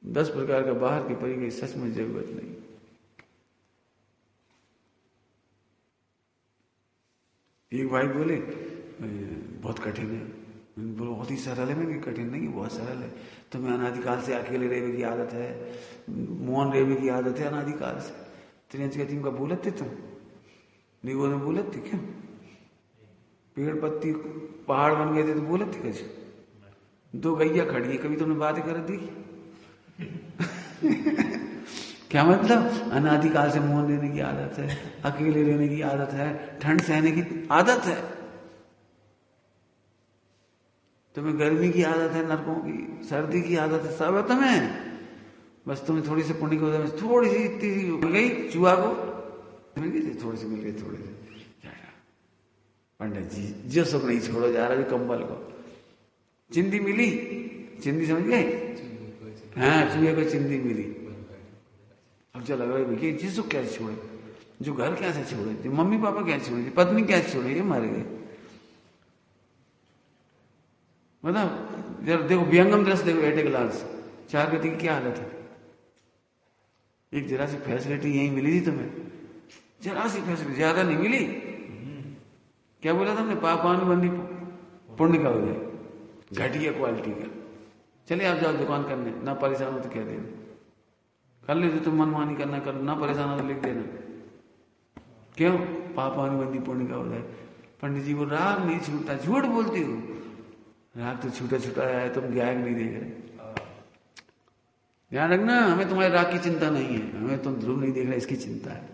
10 प्रकार का बाहर की परी गई, सच में जरूरत नहीं। एक भाई बोले बहुत कठिन है, बोलो बहुत ही सरल है। मैं कठिन नहीं, बहुत सरल है। तुम्हें अनादिकाल से अकेले रहने की आदत है, मौन रहने की आदत है अनादिकाल से। त्रियंच कहती का बोलत थे तुम नहीं, वो बोलत थे क्यों? पेड़ पत्ती पहाड़ बन गए थे तो बोलत थे कैसे? दो गैया खड़ी है, कभी तुमने बातें कर दी? क्या मतलब? अनादिकाल से मौन रहने की आदत है, अकेले रहने की आदत है, ठंड सहने की आदत है, तुम्हें गर्मी की आदत है, नरकों की, सर्दी की आदत है, सब है तुम्हें। बस तुम्हें थोड़ी सी पुण्य की वजह से थोड़ी सी इतनी मिल गई, चूहा को मिल गई, थोड़ी सी मिल गई, थोड़ी सी। पंडित जी जो सुख नहीं छोड़ो जा रहा, कंबल को चिंदी मिली, चिंदी समझ गए? हाँ, चूहे को चिंदी मिली। अब जो लग रहा है भैया जी सुख कैसे छोड़े, जो घर कैसे छोड़े, जो मम्मी पापा कैसे छोड़े, पत्नी कैसे छोड़े, ये मर गए। मतलब जरा देखो व्यंगम दृष्टि देखो, एट ए ग्लांस चार गति की क्या हालत है। एक जरा सी फैसिलिटी यही मिली थी तुम्हें, जरा सी फैसिलिटी, ज्यादा नहीं मिली। क्या बोला था हमने? पापानुबंधी पुण्य का हो जाए, घटिया क्वालिटी का। चलिए आप जाओ दुकान करने, ना परेशान हो तो कह देना, कर ले तुम मनमानी करना कर, ना परेशान हो तो लिख देना। क्यों? पापानुबंधी पुण्य का हो जाए। पंडित जी वो राग नहीं छूटता, झूठ बोलती हो, राग तो छूटा छूटा है, तुम गायक नहीं देख रहे। ध्यान रखना, हमें तुम्हारे राग की चिंता नहीं है, हमें तुम ध्रुव नहीं देख रहे इसकी चिंता है।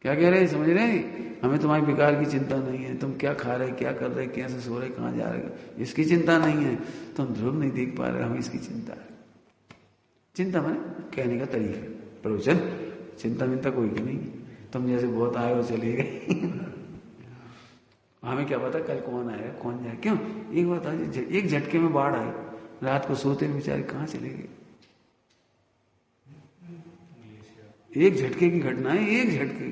क्या कह रहे, समझ रहे? हमें तुम्हारी बेकार की चिंता नहीं है, तुम क्या खा रहे, क्या कर रहे, कैसे सो रहे, कहां जा रहे, इसकी चिंता नहीं है। तुम ध्रुव नहीं देख पा रहे, हमें इसकी चिंता है। चिंता मैंने कहने का तरीका, प्रवचन चिंता मिंता कोई की नहीं। तुम जैसे बहुत आए हो चले गए हमें क्या पता कल कौन आएगा कौन जाए। क्यों? एक बात आज एक झटके में बाढ़ आई, रात को सोते हुए बेचारे कहां चले गए। एक झटके की घटना है, एक झटके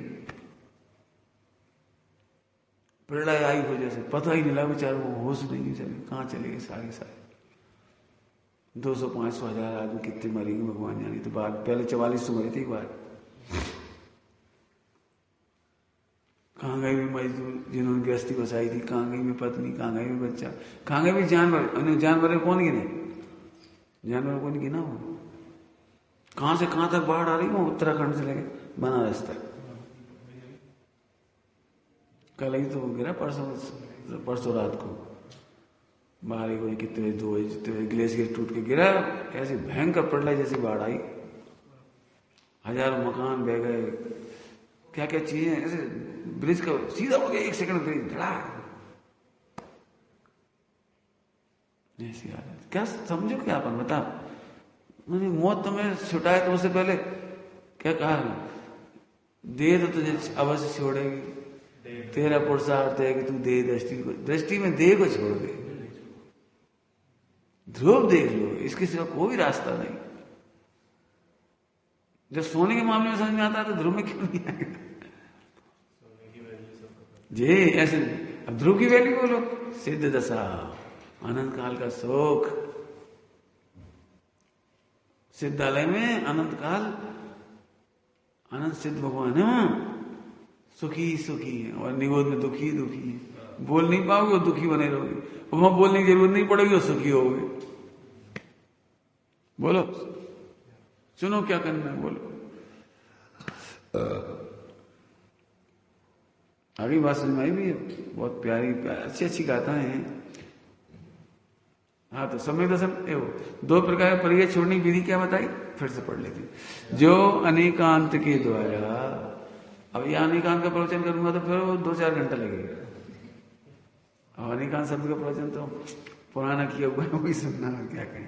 प्रलय आई हो जैसे, पता ही नहीं लगा बेचारे को, होश नहीं चले, कहां चले गए सारे सारे। 200, 500, 1000 आदमी कितने मरेंगे भगवान जाने। तो बाद पहले 44 तो मरे थे एक बार। कहाँ गए भी मजदूर जिन्होंने गृहस्थी बसाई थी, कहाँ गई भी पत्नी, कहाँ गई भी बच्चा, कहाँ गए भी जानवर। जानवर कौन गिने? जानवर कौन गिना हो? कहां से कहां तक बाढ़ आ रही हो, उत्तराखंड से लेके बनारस तक। कल ही तो गिरा, परसों रात को बाहर कोई कितने दो ग्लेशियर टूट के गिरा, ऐसी भयंकर प्रलय जैसी बाढ़ आई, हजारों मकान बह गए, क्या क्या चीजें, ऐसे ब्रिज का सीधा हो गया, 1 सेकंड ब्रिज धड़ा। ऐसी हालत, क्या समझो क्या अपन बता। मैंने मौत तुम्हें छुटाए तो उससे पहले क्या कहा, दे तो तुझे अवश्य छोड़ेगी, तेरा पुरुषार्थ है कि तू दे दृष्टि में दे को छोड़ दे। ध्रुव देख लो, इसके सिवा कोई रास्ता नहीं। जब सोने के मामले में समझ में आता है तो ध्रुव में क्यों नहीं आएगा जी। ऐसे अब ध्रुव की वैल्यू बोलो, सिद्ध दशा, अनंत काल का सुख, सिद्धालय में अनंत काल अनंत सिद्ध भगवान है, सुखी सुखी है, और निगोद में दुखी दुखी है। बोल नहीं पाओगे और दुखी बने रहोगे, और वहां बोलने की जरूरत नहीं पड़ेगी और सुखी होगे। बोलो, सुनो क्या करना है, बोलो। आगे बात समझ में आई भी है, बहुत प्यारी अच्छी अच्छी गाथाएं हैं। हाँ, तो समय दर्शन 2 प्रकार का परिचय छोड़ने की विधि क्या बताई, फिर से पढ़ लेते। जो अनेकांत के द्वारा, अब ये अनेकांत का प्रवचन करूंगा तो फिर 2-4 घंटा लगेगा। अब अनेकांत शब्द का प्रवचन तो पुराना किया हुआ है, वही सुनना है, क्या कहें।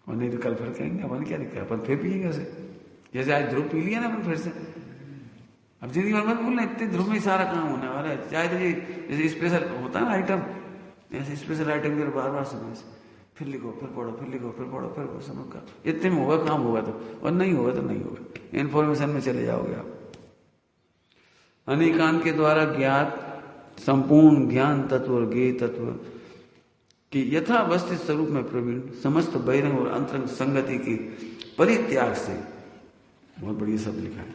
और नहीं तो कल फिर कहेंगे अपन क्या दिक्कत, अपन फिर पिएंगे उसे, जैसे आज ध्रुव पी लिया ना अपन फिर से। अब जिंदगी भर मत भूलना, इतने ध्रुव में सारा काम होने वाला है। चाहे तो जैसे स्पेशल होता है ना आइटम, ऐसे स्पेशल आइटम के बार बार सुनो, फिर लिखो, फिर पढ़ो, फिर लिखो, फिर पढ़ो, फिर सुनो का, इतने में होगा काम, होगा तो, और नहीं होगा तो नहीं होगा। इन्फॉर्मेशन में चले जाओगे आप। अनेकांत के द्वारा ज्ञात संपूर्ण ज्ञान तत्व और ज्ञेय तत्व कि यथावस्थित स्वरूप में प्रवीण, समस्त बहिरंग और अंतरंग संगति की परित्याग से, बहुत बढ़िया शब्द लिखा है,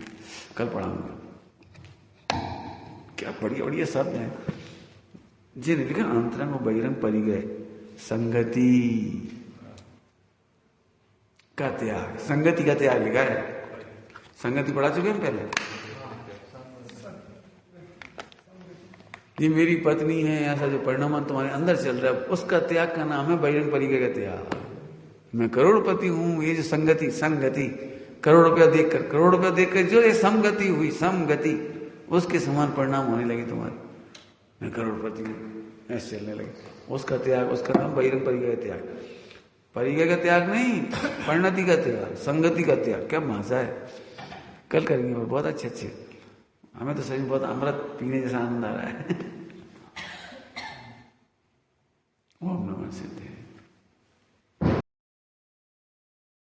कल पढ़ाऊंगा। क्या बढ़िया बढ़िया शब्द है जिन्हें लिखा अंतरंग और बहिरंग परिग्रह, संगति का त्याग, संगति का त्याग लिखा है। संगति पढ़ा चुके हैं पहले। ये मेरी पत्नी है, ऐसा जो परिणाम तुम्हारे अंदर चल रहा है, उसका त्याग का नाम है बहिरंग परिग्रह का त्याग। मैं करोड़पति हूं, ये जो संगति, संगति करोड़ रुपया देखकर जो ये समगति हुई, समगति, उसके समान परिणाम होने लगे तुम्हारे। मैं करोड़पति हूं, ऐसे चलने लगे, उसका त्याग, उसका नाम बहिरंग परिग्रह का त्याग। परिग्रह का त्याग नहीं, परिणति का त्याग, संगति का त्याग। क्या मजा है, कल करेंगे और बहुत अच्छे अच्छे। हमें तो सही में बहुत अमृत पीने जैसा आनंद आ रहा है। ओम नमः सिद्धे।